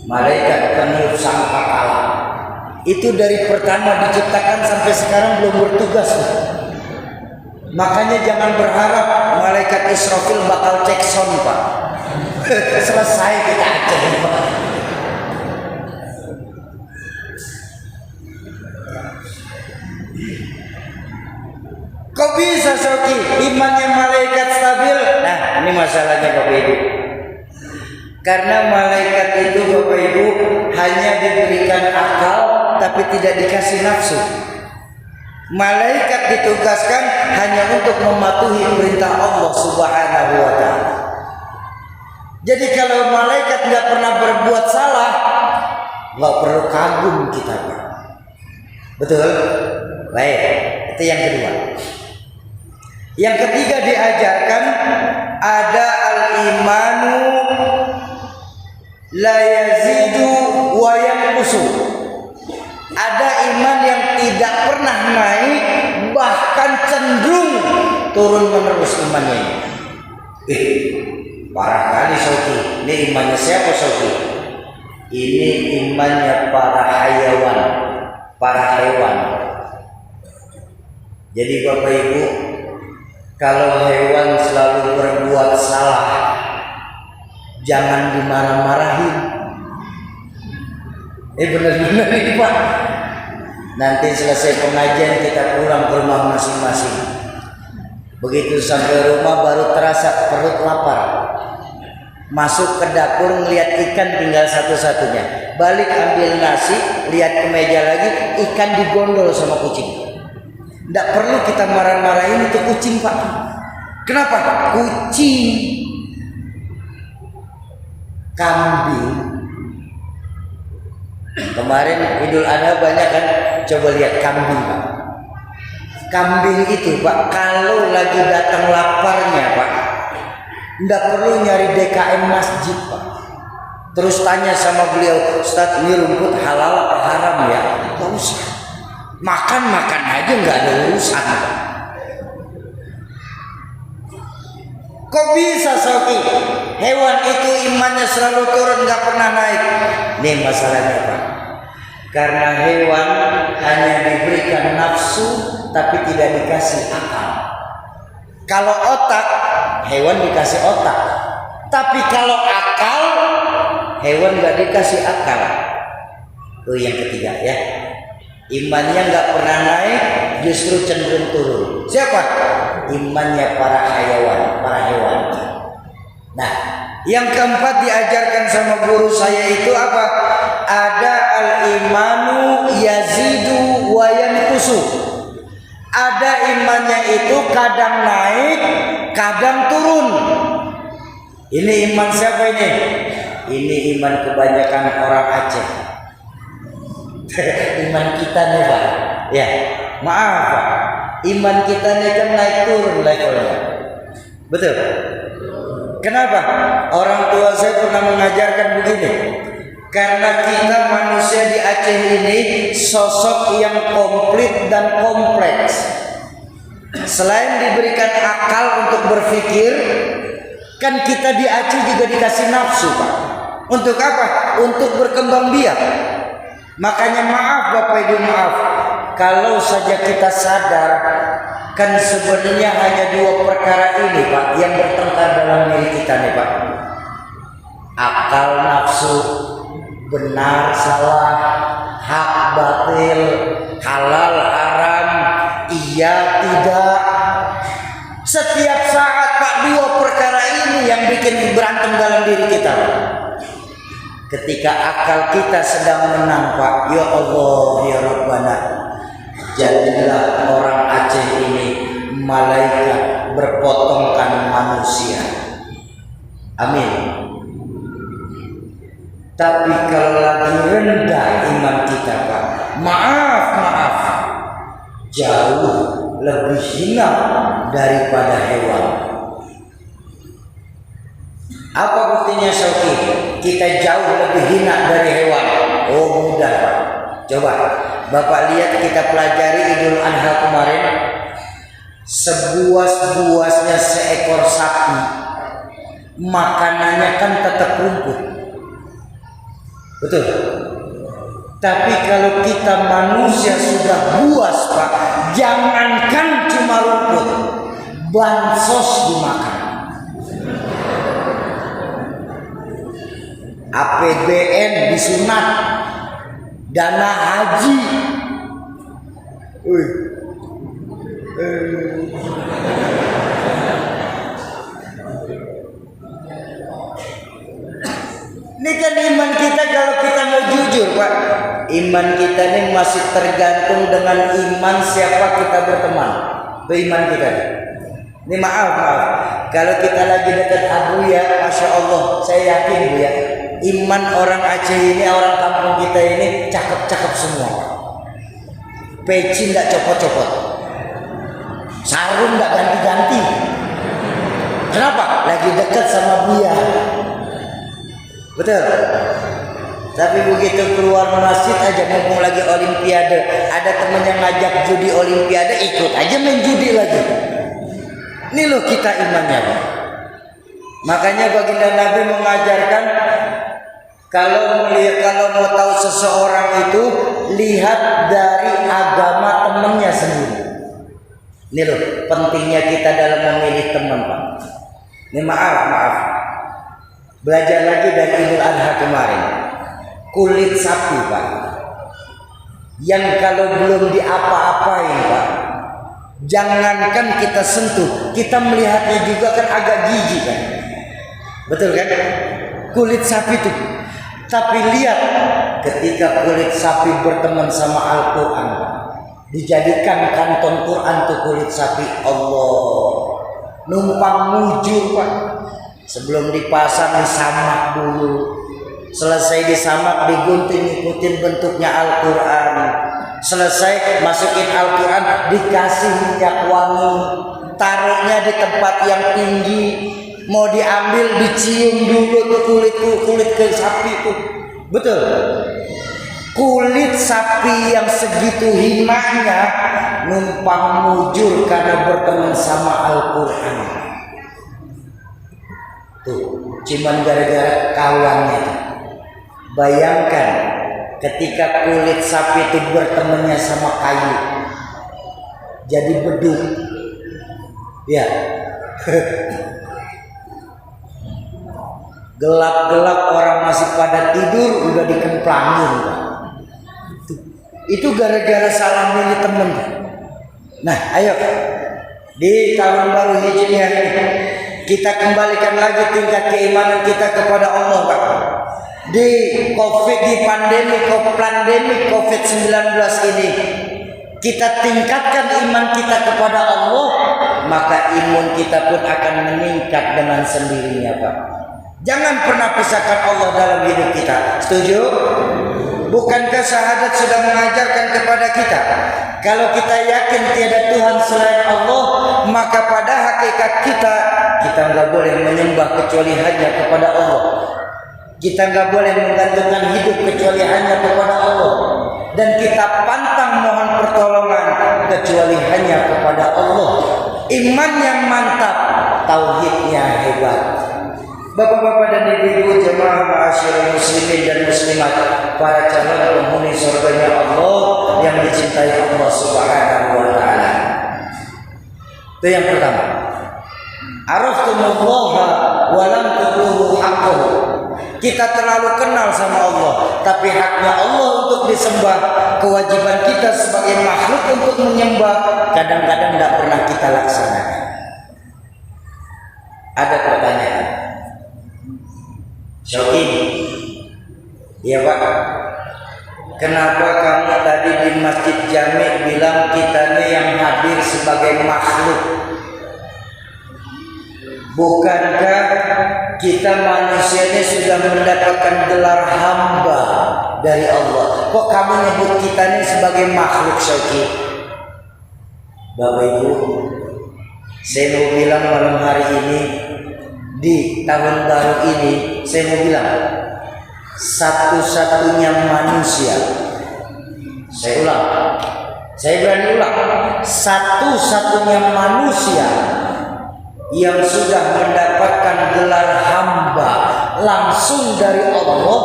malaikat peniup sangkakala, itu dari pertama diciptakan sampai sekarang belum bertugas. Makanya jangan berharap malaikat Israfil bakal cek sound, Pak. Selesai kita aja, Pak. Kok bisa, Syauqi? Imannya malaikat stabil? Nah, ini masalahnya, Bapak Ibu. Karena malaikat itu, Bapak Ibu, hanya diberikan akal tapi tidak dikasih nafsu. Malaikat ditugaskan hanya untuk mematuhi perintah Allah Subhanahu wa ta'ala. Jadi kalau malaikat nggak pernah berbuat salah, nggak perlu kagum kita, Pak. Betul? Baik, itu yang kedua. Yang ketiga diajarkan ada al-imanu la yazidu wa yanqusu. Ada iman yang tidak pernah naik, bahkan cenderung turun menerus imannya. Parah kali Sauki. Ini imannya siapa Sauki? Ini imannya para hayawan, para hewan. Jadi Bapak Ibu, kalau hewan selalu berbuat salah, jangan dimarah-marahin. Benar-benar ini Pak. Nanti selesai pengajian kita pulang ke rumah masing-masing. Begitu sampai rumah baru terasa perut lapar. Masuk ke dapur ngelihat ikan tinggal satu-satunya. Balik ambil nasi, lihat ke meja lagi, ikan digondol sama kucing. Tidak perlu kita marah-marahin itu kucing Pak. Kenapa? Kucing, kambing. Kemarin Idul Adha banyak kan, coba lihat kambing Pak. Kambing itu Pak, kalau lagi datang laparnya Pak, tidak perlu nyari DKM masjid Pak. Terus tanya sama beliau, Ustaz ini rumput halal atau haram ya? Tidak usah. Makan-makan aja nggak ada urusan Pak. Kok bisa Sauki? Hewan itu imannya selalu turun, nggak pernah naik. Ini masalahnya Pak. Karena hewan hanya diberikan nafsu, tapi tidak dikasih akal. Kalau otak, hewan dikasih otak. Tapi kalau akal, hewan nggak dikasih akal. Itu yang ketiga ya. Imannya nggak pernah naik, justru cenderung turun. Siapa? Imannya para hayawan, para hewan. Nah, yang keempat diajarkan sama guru saya itu apa? Ada al-imanu yazidu wa yanqusu. Ada imannya itu kadang naik, kadang turun. Ini iman siapa ini? Ini iman kebanyakan orang Aceh. Iman kita nih Pak. Ya, maaf Pak. Iman kita nih kan naik turun levelnya. Betul? Kenapa? Orang tua saya pernah mengajarkan begini. Karena kita manusia di Aceh ini sosok yang komplit dan kompleks. Selain diberikan akal untuk berpikir, kan kita di Aceh juga dikasih nafsu Pak. Untuk apa? Untuk berkembang biak. Makanya maaf Bapak Ibu, maaf. Kalau saja kita sadar, kan sebenarnya hanya dua perkara ini Pak yang bertengkar dalam diri kita nih Pak. Akal nafsu, benar salah, hak batil, halal haram, iya tidak. Setiap saat Pak, dua perkara ini yang bikin berantem dalam diri kita Pak. Ketika akal kita sedang menang Pak, ya Allah ya Rabbana, jadilah orang Aceh ini malaikat berpotongkan manusia. Amin. Tapi kalau lagi rendah iman kita Pak, maaf, jauh lebih hina daripada hewan. Apa buktinya Sauki? Kita jauh lebih hina dari hewan. Oh mudah Pak. Coba Bapak lihat, kita pelajari Idul Adha kemarin. Sebuas-buasnya seekor sapi, makanannya kan tetap rumput. Betul. Tapi kalau kita manusia sudah buas Pak, jangankan cuma rumput, bansos dimakan. APBN disunat, dana haji. Ini kan iman kita, kalau kita mau jujur Iman kita ini masih tergantung dengan iman siapa kita berteman. Itu iman kita. Ini maaf. Kalau kita lagi dekat Abu ya, Masya Allah, saya yakin Bu ya, iman orang Aceh ini, orang kampung kita ini cakep-cakep semua. Peci nggak copot-copot, sarung nggak ganti-ganti. Kenapa? Lagi dekat sama Buya. Betul. Tapi begitu keluar masjid aja, mumpung lagi olimpiade, ada temen yang ngajak judi olimpiade, ikut aja main judi lagi. Ini loh kita imannya, Pak. Makanya baginda Nabi mengajarkan kalau mau tahu seseorang itu lihat dari agama temannya sendiri. Ini loh pentingnya kita dalam memilih teman, Pak. Ini maaf. Belajar lagi dari Idul Adha kemarin. Kulit sapi, Pak, yang kalau belum diapa-apain, Pak, jangankan kita sentuh, kita melihatnya juga kan agak jijik kan. Betul kan? Kulit sapi itu. Tapi lihat ketika kulit sapi berteman sama Al-Quran, dijadikan kantong Quran tuh kulit sapi, Allah, numpang mujur, Pak. Sebelum dipasang disamak dulu, selesai disamak digunting, ikutin bentuknya Al-Quran. Selesai masukin Al-Quran, dikasih minyak wangi, taruhnya di tempat yang tinggi. Mau diambil dicium dulu tuh kulit sapi itu. Betul. Kulit sapi yang segitu himahnya numpang mujur karena berteman sama Al-Quran. Tuh, cuman gara-gara kawannya tuh. Bayangkan ketika kulit sapi itu bertemannya sama kayu, jadi beduk. Ya. Gelap-gelap orang masih pada tidur udah dikemplangin. Itu gara-gara salah milih temen. Nah, ayo di tahun baru Hijriah ini kita kembalikan lagi tingkat keimanan kita kepada Allah, Pak. Di pandemi COVID-19 ini kita tingkatkan iman kita kepada Allah, maka imun kita pun akan meningkat dengan sendirinya, Pak. Jangan pernah pisahkan Allah dalam hidup kita. Setuju? Bukankah syahadat sudah mengajarkan kepada kita, kalau kita yakin tiada Tuhan selain Allah, maka pada hakikat kita nggak boleh menyembah kecuali hanya kepada Allah. Kita nggak boleh menggantungkan hidup kecuali hanya kepada Allah, dan kita pantang mohon pertolongan kecuali hanya kepada Allah. Iman yang mantap, tauhidnya hebat. Bapak-bapak dan ibu-ibu jemaah ma'asyiral muslimin dan muslimat, para calon penghuni surganya Allah yang dicintai Allah Subhanahu wa taala. Itu yang pertama. Araftumullah wa lam tuqulu haqqahu. Kita terlalu kenal sama Allah, tapi haknya Allah untuk disembah, kewajiban kita sebagai makhluk untuk menyembah, kadang-kadang tidak pernah kita laksanakan. Ada pertanyaan, Syauki, ya Pak, kenapa kamu tadi di Masjid Jami bilang kita ini yang hadir sebagai makhluk? Bukankah kita manusia ini sudah mendapatkan gelar hamba dari Allah? Kok kamu nyebut kita ini sebagai makhluk, Syauki? Bapak Ibu, saya mau bilang malam hari ini, di tahun baru ini, saya mau bilang, satu-satunya manusia, saya ulang, saya berani ulang, satu-satunya manusia yang sudah mendapatkan gelar hamba langsung dari Allah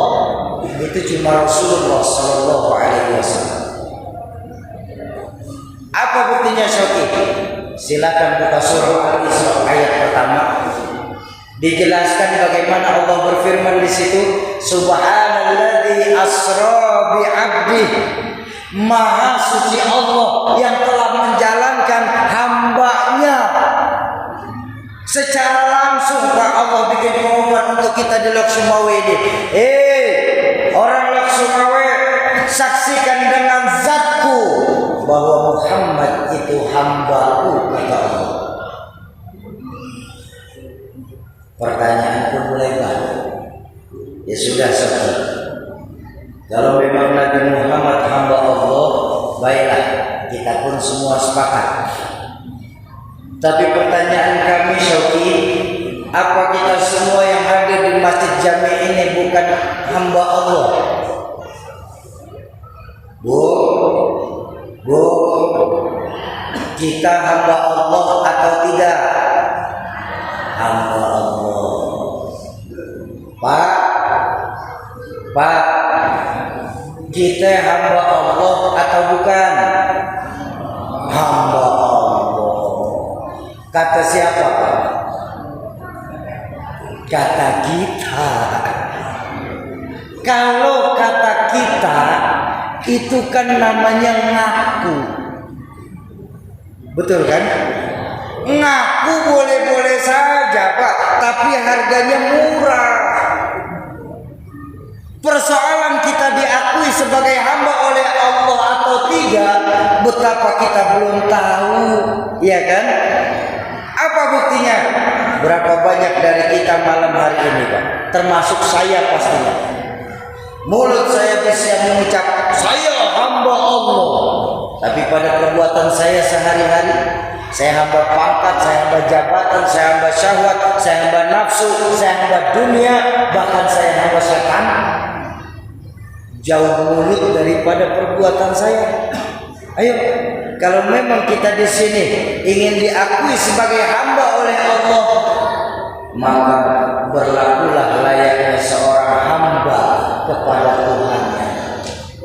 itu cuma Rasulullah Sallallahu Alaihi Wasallam. Apa buktinya, Syauki? Silakan buka surah Al-Isra ayat pertama. Dijelaskan bagaimana Allah berfirman di situ, Subhanalladzi asra bi 'abdi. Maha suci Allah yang telah menjalankan hambanya. Secara langsung Pak Allah bikin pengumuman untuk kita di Lok Sumawe ini. Orang Lok Sumawe, saksi itu hamba-Ku, kata Allah. Pertanyaan pun mulai baru. Ya sudah seperti. Kalau memang Nabi Muhammad hamba Allah, baiklah, kita pun semua sepakat. Tapi pertanyaan kami, Syauki, apa kita semua yang hadir di Masjid Jami ini bukan hamba Allah? Bu, kita hamba Allah atau tidak? Hamba Allah. Pak, kita hamba Allah atau bukan? Hamba Allah. Kata siapa? Kata kita. Kalau kata kita, itu kan namanya ngaku. Betul kan? Ngaku boleh-boleh saja, Pak, tapi harganya murah. Persoalan kita diakui sebagai hamba oleh Allah atau tidak, betapa kita belum tahu, ya kan? Apa buktinya? Berapa banyak dari kita malam hari ini, Pak? Termasuk saya pastinya. Mulut saya bisa mengucap saya hamba Allah, tapi pada perbuatan saya sehari-hari, saya hamba pangkat, saya hamba jabatan, saya hamba syahwat, saya hamba nafsu, saya hamba dunia, bahkan saya hamba setan. Jauh mulut daripada perbuatan saya. Ayo, kalau memang kita di sini ingin diakui sebagai hamba oleh Allah, maka berlakulah layaknya seorang hamba kepada Tuhannya.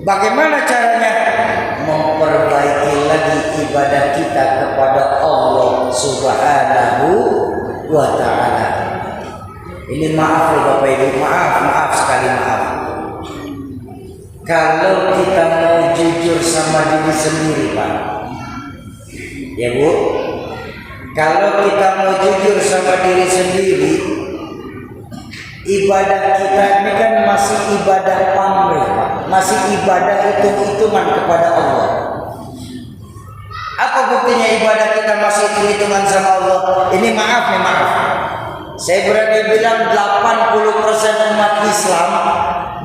Bagaimana caranya? Memperbaiki lagi ibadah kita kepada Allah Subhanahu wa ta'ala. Ini maaf ya Bapak Ibu, maaf sekali maaf. Kalau kita mau jujur sama diri sendiri, Pak, ya Bu, kalau kita mau jujur sama diri sendiri, ibadah kita ini kan masih ibadah pamrih, Pak, masih ibadah hitung-hitungan kepada Allah. Apa buktinya ibadah kita masih hitung-hitungan sama Allah? Ini maaf. Saya berani bilang 80% umat Islam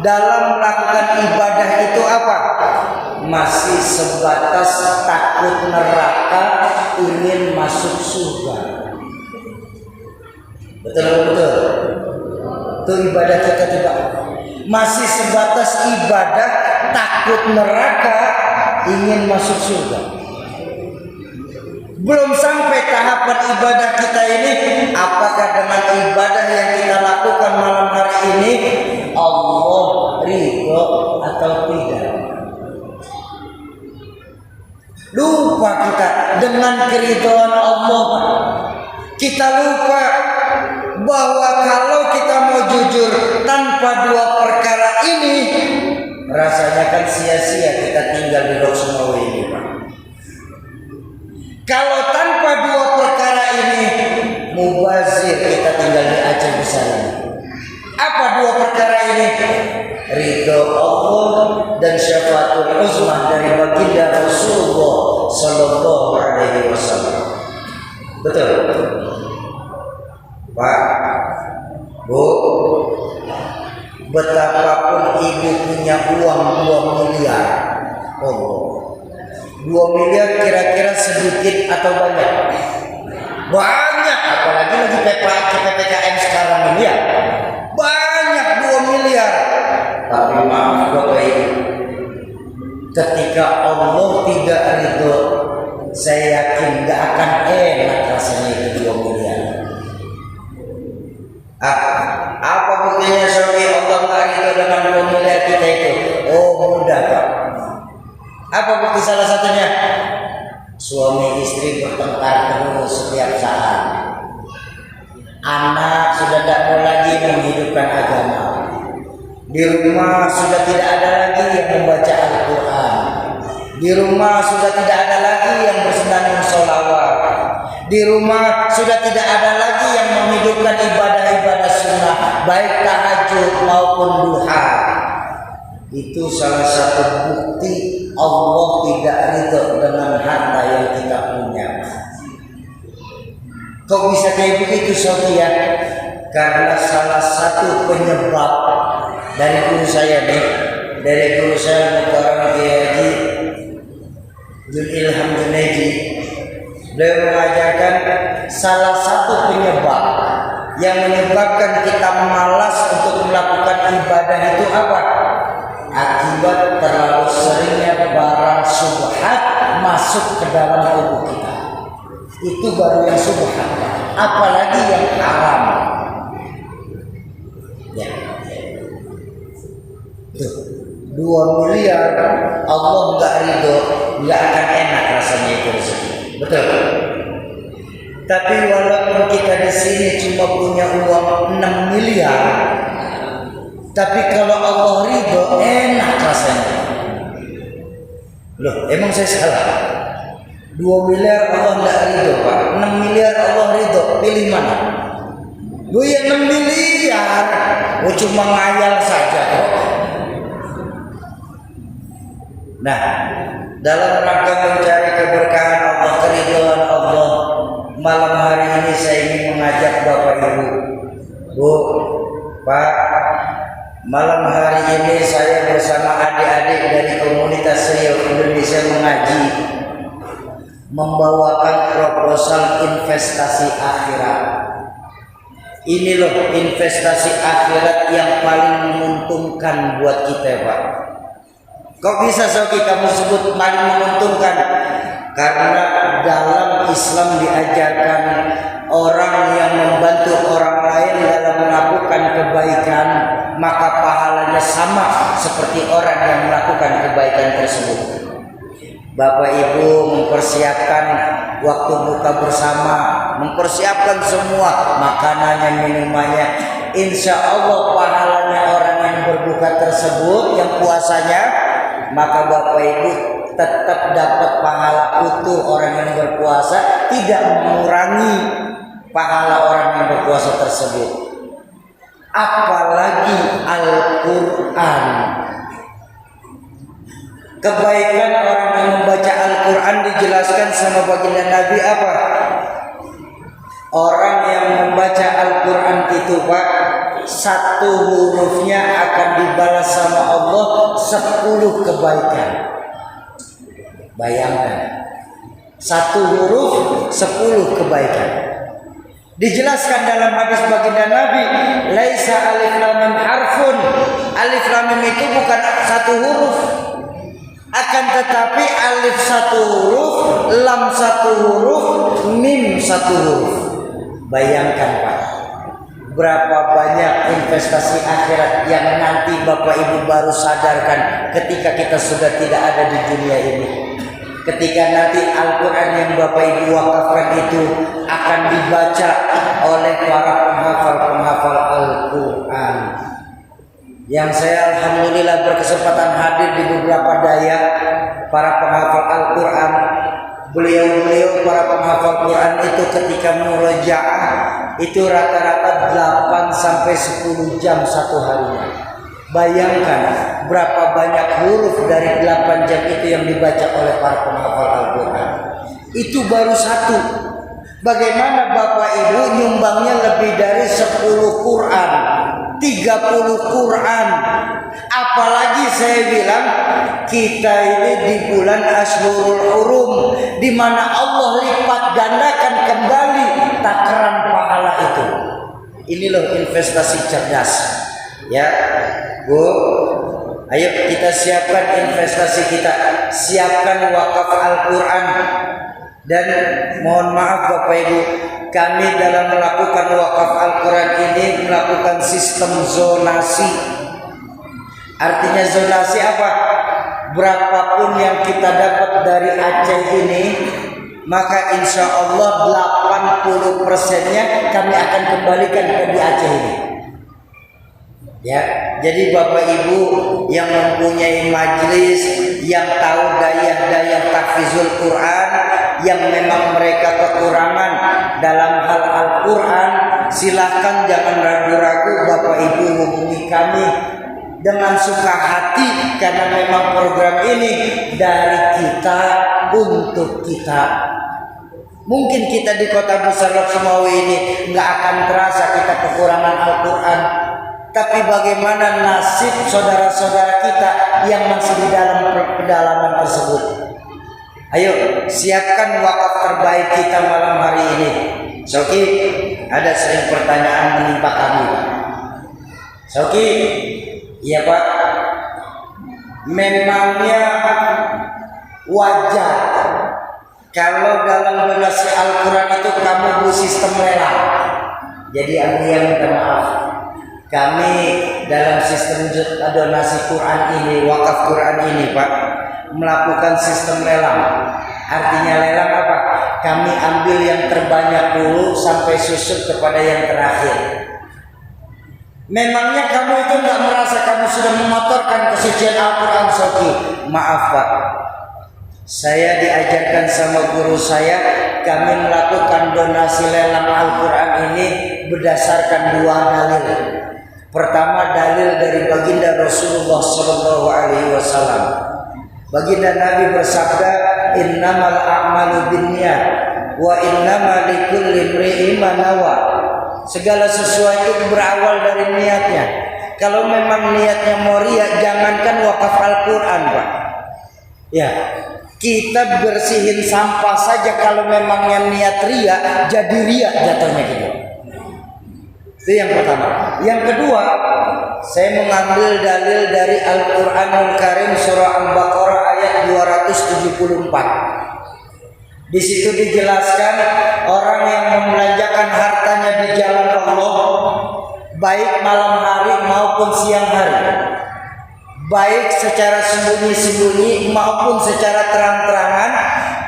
dalam melakukan ibadah itu apa? Masih sebatas takut neraka, ingin masuk surga. Betul. Itu ibadah kita juga. Masih sebatas ibadah, takut neraka, ingin masuk surga. Belum sampai tahapan ibadah kita ini, apakah dengan ibadah yang kita lakukan malam hari ini Allah ridho atau tidak? Lupa kita dengan keridhaan Allah. Kita lupa bahwa kalau kita mau jujur tanpa dua perkara ini, rasanya kan sia-sia kita tinggal di Roksmawi ini, Pak. Kalau tanpa dua perkara ini, mubazir kita tinggal di Aceh besar ini. Apa dua perkara ini? Ridho Allah dan syafaatul uzmah dari baginda Rasulullah Sallallahu Alaihi Wasallam. Betul, Pak, Bu. Betapapun ibu punya uang 2 miliar, Allah, 2 miliar kira-kira sedikit atau banyak? Banyak, apalagi lagi PPKM sekarang ini ya. Banyak 2 miliar. Tapi maaf Bapak Ibu, ketika Allah tidak ridho, saya yakin gak akan enak rasanya itu 2 miliar. Apa buktinya sampai Allah gak ridho dengan 2 miliar kita itu? Oh mudah Pak. Apa bukti salah satunya? Suami istri bertengkar terus setiap saat. Anak sudah tidak mau lagi menghidupkan agama. Di rumah sudah tidak ada lagi yang membaca Al-Quran. Di rumah sudah tidak ada lagi yang bersenandung sholawat. Di rumah sudah tidak ada lagi yang menghidupkan ibadah-ibadah sunnah, baik tahajud maupun duha. Itu salah satu bukti Allah tidak ridho dengan harta yang kita punya. Kok bisa kayak begitu Sofia? Karena salah satu penyebab dari guru saya nih, dari guru saya Mukarram Kiai Jul Ilham Junaidi, beliau mengajarkan salah satu penyebab yang menyebabkan kita malas untuk melakukan ibadah itu apa? Akibat terlalu seringnya barang subhat masuk ke dalam tubuh kita. Itu baru yang subhat, apalagi yang haram. Ya. Tuh, 2 miliar Allah nggak ridho, nggak akan enak rasanya itu rezeki. Betul. Tapi walaupun kita di sini cuma punya uang 6 miliar, tapi kalau Allah ridho enak rasanya. Loh, emang saya salah? 2 miliar Allah nggak ridho Pak, 6 miliar Allah ridho, pilih mana? Lu ya 6 miliar, lu cuma ngayal saja kok. Nah, dalam rangka mencari keberkahan Allah, keridhaan Allah, malam hari ini saya ingin mengajak Bapak Ibu, Bu, Pak, malam hari ini saya bersama adik-adik dari komunitas Riau Indonesia mengaji, membawakan proposal investasi akhirat. Ini loh investasi akhirat yang paling menguntungkan buat kita, Pak. Kok bisa Soki kamu sebut paling menguntungkan? Karena dalam Islam diajarkan orang yang membantu orang lain dalam melakukan kebaikan, maka pahalanya sama seperti orang yang melakukan kebaikan tersebut. Bapak Ibu mempersiapkan waktu buka bersama, mempersiapkan semua makanannya, minumannya. Insya Allah pahalanya orang yang berbuka tersebut, yang puasanya, maka Bapak Ibu tetap dapat pahala utuh orang yang berpuasa, tidak mengurangi pahala orang yang berpuasa tersebut. Apalagi Al-Quran. Kebaikan orang yang membaca Al-Quran dijelaskan sama baginda Nabi apa? Orang yang membaca Al-Quran itu Pak, 1 hurufnya akan dibalas sama Allah 10 kebaikan. Bayangkan, 1 huruf 10 kebaikan. Dijelaskan dalam hadis baginda Nabi, laisa alif lam mim harfun. Alif lam mim itu bukan 1 huruf, akan tetapi alif 1 huruf, lam 1 huruf, mim 1 huruf. Bayangkan Pak, berapa banyak investasi akhirat yang nanti Bapak Ibu baru sadarkan ketika kita sudah tidak ada di dunia ini. Ketika nanti Al-Quran yang Bapak Ibu wakafkan itu akan dibaca oleh para penghafal-penghafal Al-Quran. Yang saya alhamdulillah berkesempatan hadir di beberapa daya para penghafal Al-Quran. Beliau-beliau para penghafal Quran itu ketika murojaah itu rata-rata 8 sampai 10 jam satu harinya. Bayangkan berapa banyak huruf dari 8 jam itu yang dibaca oleh para penghafal Al-Quran. Itu baru 1. Bagaimana Bapak Ibu nyumbangnya lebih dari 10 Quran, 30 Quran. Apalagi saya bilang kita ini di bulan Ashhurul Hurum, di mana Allah lipat gandakan kembali takaran pahala itu. Ini loh investasi cerdas. Ya, Bu, ayo kita siapkan investasi kita, siapkan wakaf Al-Quran. Dan mohon maaf Bapak Ibu, kami dalam melakukan wakaf Al-Quran ini melakukan sistem zonasi. Artinya zonasi apa? Berapapun yang kita dapat dari Aceh ini, maka insya Allah 80%-nya kami akan kembalikan ke di Aceh ini. Ya, jadi Bapak Ibu yang mempunyai majelis, yang tahu daya-daya tahfizul Quran, yang memang mereka kekurangan dalam hal Al-Quran, silahkan jangan ragu-ragu Bapak Ibu hubungi kami dengan suka hati, karena memang program ini dari kita untuk kita. Mungkin kita di kota besar Lok Sumawe ini nggak akan terasa kita kekurangan Al-Quran. Tapi bagaimana nasib saudara-saudara kita yang masih di dalam pedalaman tersebut? Ayo siapkan wakaf terbaik kita malam hari ini. Soki, ada sering pertanyaan menimpa kami. Soki, iya Pak. Memangnya wajar kalau dalam donasi Al-Quran itu kamu buat sistem lelang. Jadi aku yang minta maaf. Kami dalam sistem donasi Quran ini, wakaf Quran ini Pak, melakukan sistem lelang. Artinya lelang apa? Kami ambil yang terbanyak dulu sampai susut kepada yang terakhir. Memangnya kamu itu nggak merasa kamu sudah memotorkan kesucian Al-Quran, Soki? Maaf Pak, saya diajarkan sama guru saya, kami melakukan donasi lelang Al-Quran ini berdasarkan dua dalil. Pertama, dalil dari baginda Rasulullah SAW. Baginda Nabi bersabda, innamal a'malu binniyat wa innama likulli imri'in ma nawa. Segala sesuatu berawal dari niatnya. Kalau memang niatnya mau riya, jangankan wakaf Al-Quran Pak. Ya, kita bersihin sampah saja kalau memang yang niat riya, jadi riya jatuhnya gitu. Itu yang pertama. Yang kedua, saya mengambil dalil dari Al-Quranul Karim surah Al-Baqarah ayat 274. Di situ dijelaskan orang yang membelanjakan hartanya di jalan Allah, baik malam hari maupun siang hari, baik secara sembunyi-sembunyi maupun secara terang-terangan,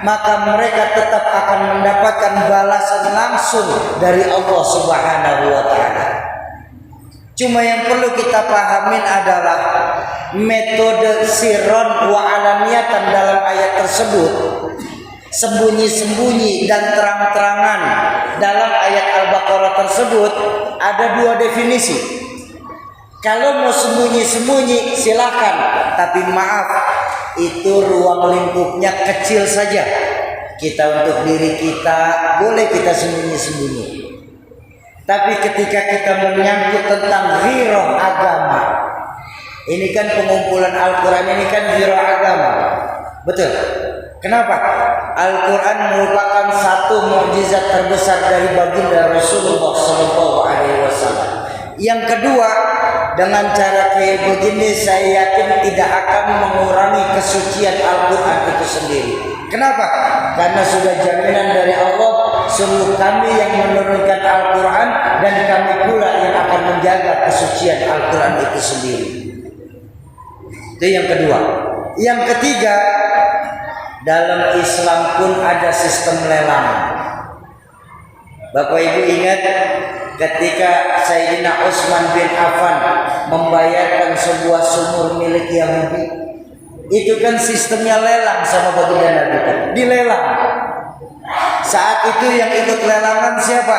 maka mereka tetap akan mendapatkan balasan langsung dari Allah Subhanahu wa Ta'ala. Cuma yang perlu kita pahamin adalah metode sirron wa alaniyatan dalam ayat tersebut, sembunyi-sembunyi dan terang-terangan dalam ayat Al-Baqarah tersebut ada dua definisi. Kalau mau sembunyi-sembunyi silakan, tapi maaf, itu ruang lingkupnya kecil saja. Kita untuk diri kita boleh kita sembunyi-sembunyi. Tapi ketika kita menyangkut tentang ghirah agama, ini kan pengumpulan Al-Quran, ini kan ghirah agama. Betul. Kenapa? Al-Quran merupakan satu mukjizat terbesar dari baginda Rasulullah SAW. Yang kedua, dengan cara kayak begini saya yakin tidak akan mengurangi kesucian Al-Quran itu sendiri. Kenapa? Karena sudah jaminan dari Allah, sungguh kami yang menurunkan Al-Quran dan kami pula yang akan menjaga kesucian Al-Quran itu sendiri. Itu yang kedua. Yang ketiga, dalam Islam pun ada sistem lelang. Bapak Ibu ingat ketika Sayyidina Utsman bin Affan membayarkan sebuah sumur milik Yahudi, itu kan sistemnya lelang sama baginda Nabi, dilelang. Saat itu yang ikut lelangan siapa?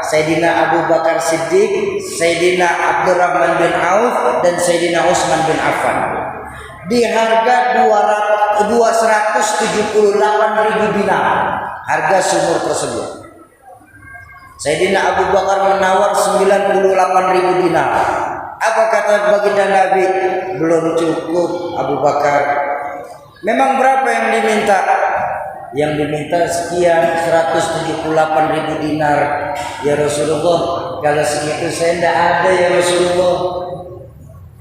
Sayyidina Abu Bakar Siddiq, Sayyidina Abdurrahman bin Auf, dan Sayyidina Utsman bin Affan. Di harga 278.000 dinar harga sumur tersebut. Sayyidina Abu Bakar menawar 98.000 dinar. Apa kata baginda Nabi? Belum cukup Abu Bakar. Memang berapa yang diminta? Yang diminta sekian, 178.000 dinar. Ya Rasulullah, kalau segitu saya tidak ada ya Rasulullah.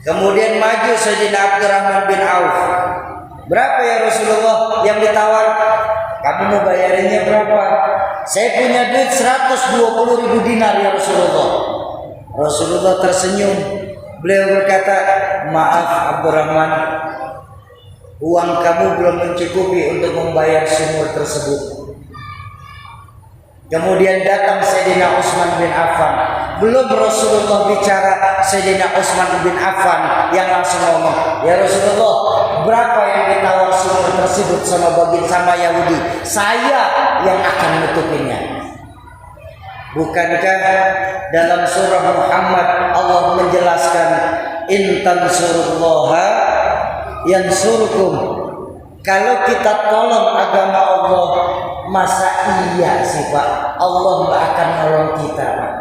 Kemudian maju Sayyidina Abdurrahman bin Auf. Berapa ya Rasulullah yang ditawar? Kamu mau bayarinnya berapa? Saya punya duit 120.000 dinar ya Rasulullah. Rasulullah tersenyum. Beliau berkata, maaf Abdurrahman, uang kamu belum mencukupi untuk membayar sumur tersebut. Kemudian datang Sayyidina Utsman bin Affan. Belum Rasulullah bicara, Sayyidina Utsman bin Affan yang langsung ngomong, ya Rasulullah, berapa yang ditawar sumur tersebut sama Yahudi? Saya yang akan menutupinnya. Bukankah dalam surah Muhammad Allah menjelaskan, in tansurullaha yansurkum, kalau kita tolong agama Allah, Masa iya sih Pak Allah nggak akan nolong kita Pak?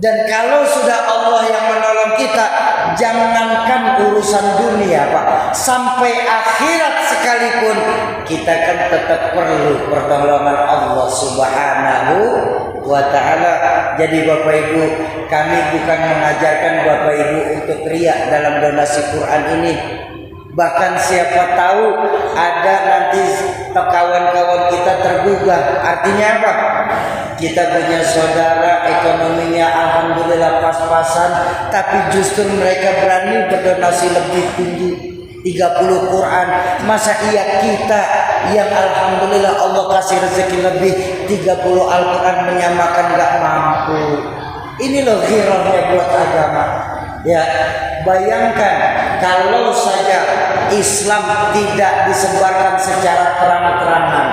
Dan kalau sudah Allah yang menolong kita, jangankan urusan dunia Pak, sampai akhirat sekalipun kita kan tetap perlu pertolongan Allah Subhanahu wa ta'ala. Jadi Bapak Ibu, kami bukan mengajarkan Bapak Ibu untuk riak dalam donasi Quran ini. Bahkan siapa tahu ada nanti kawan-kawan kita tergugah. Artinya apa? Kita punya saudara ekonominya alhamdulillah pas-pasan, tapi justru mereka berani berdonasi lebih tinggi 30 Quran. Masa iya kita yang alhamdulillah Allah kasih rezeki lebih 30 Al-Quran menyamakan gak mampu? Ini loh ghirahnya buat agama. Ya, bayangkan kalau saja Islam tidak disebarkan secara terang-terangan.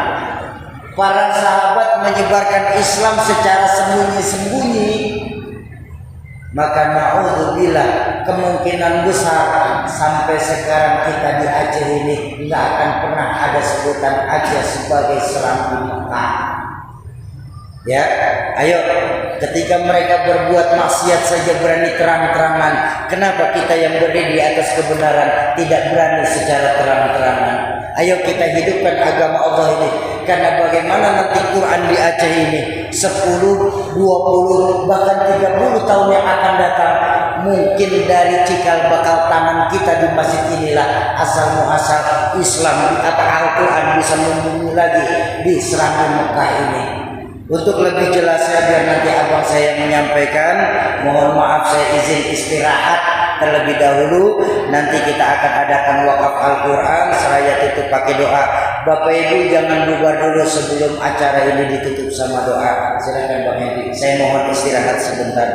Para sahabat menyebarkan Islam secara sembunyi-sembunyi, maka na'udzubillah kemungkinan besar sampai sekarang kita di Aceh ini nggak akan pernah ada sebutan Aceh sebagai serambi Mekah. Ya, ayo, ketika mereka berbuat maksiat saja berani terang-terangan, kenapa kita yang berdiri di atas kebenaran tidak berani secara terang-terangan? Ayo kita hidupkan agama Allah ini. Karena bagaimana nanti Quran di Aceh ini 10, 20, bahkan 30 tahun yang akan datang, mungkin dari cikal bakal tangan kita di masjid inilah asal muasal Islam atau Al-Quran bisa membumi lagi di Serambi Mekah ini. Untuk lebih jelasnya biar nanti abang saya menyampaikan, mohon maaf saya izin istirahat terlebih dahulu. Nanti kita akan adakan wakaf Al-Quran seraya tutup pakai doa. Bapak Ibu jangan bubar dulu sebelum acara ini ditutup sama doa. Silakan Bang Hendi, saya mohon istirahat sebentar.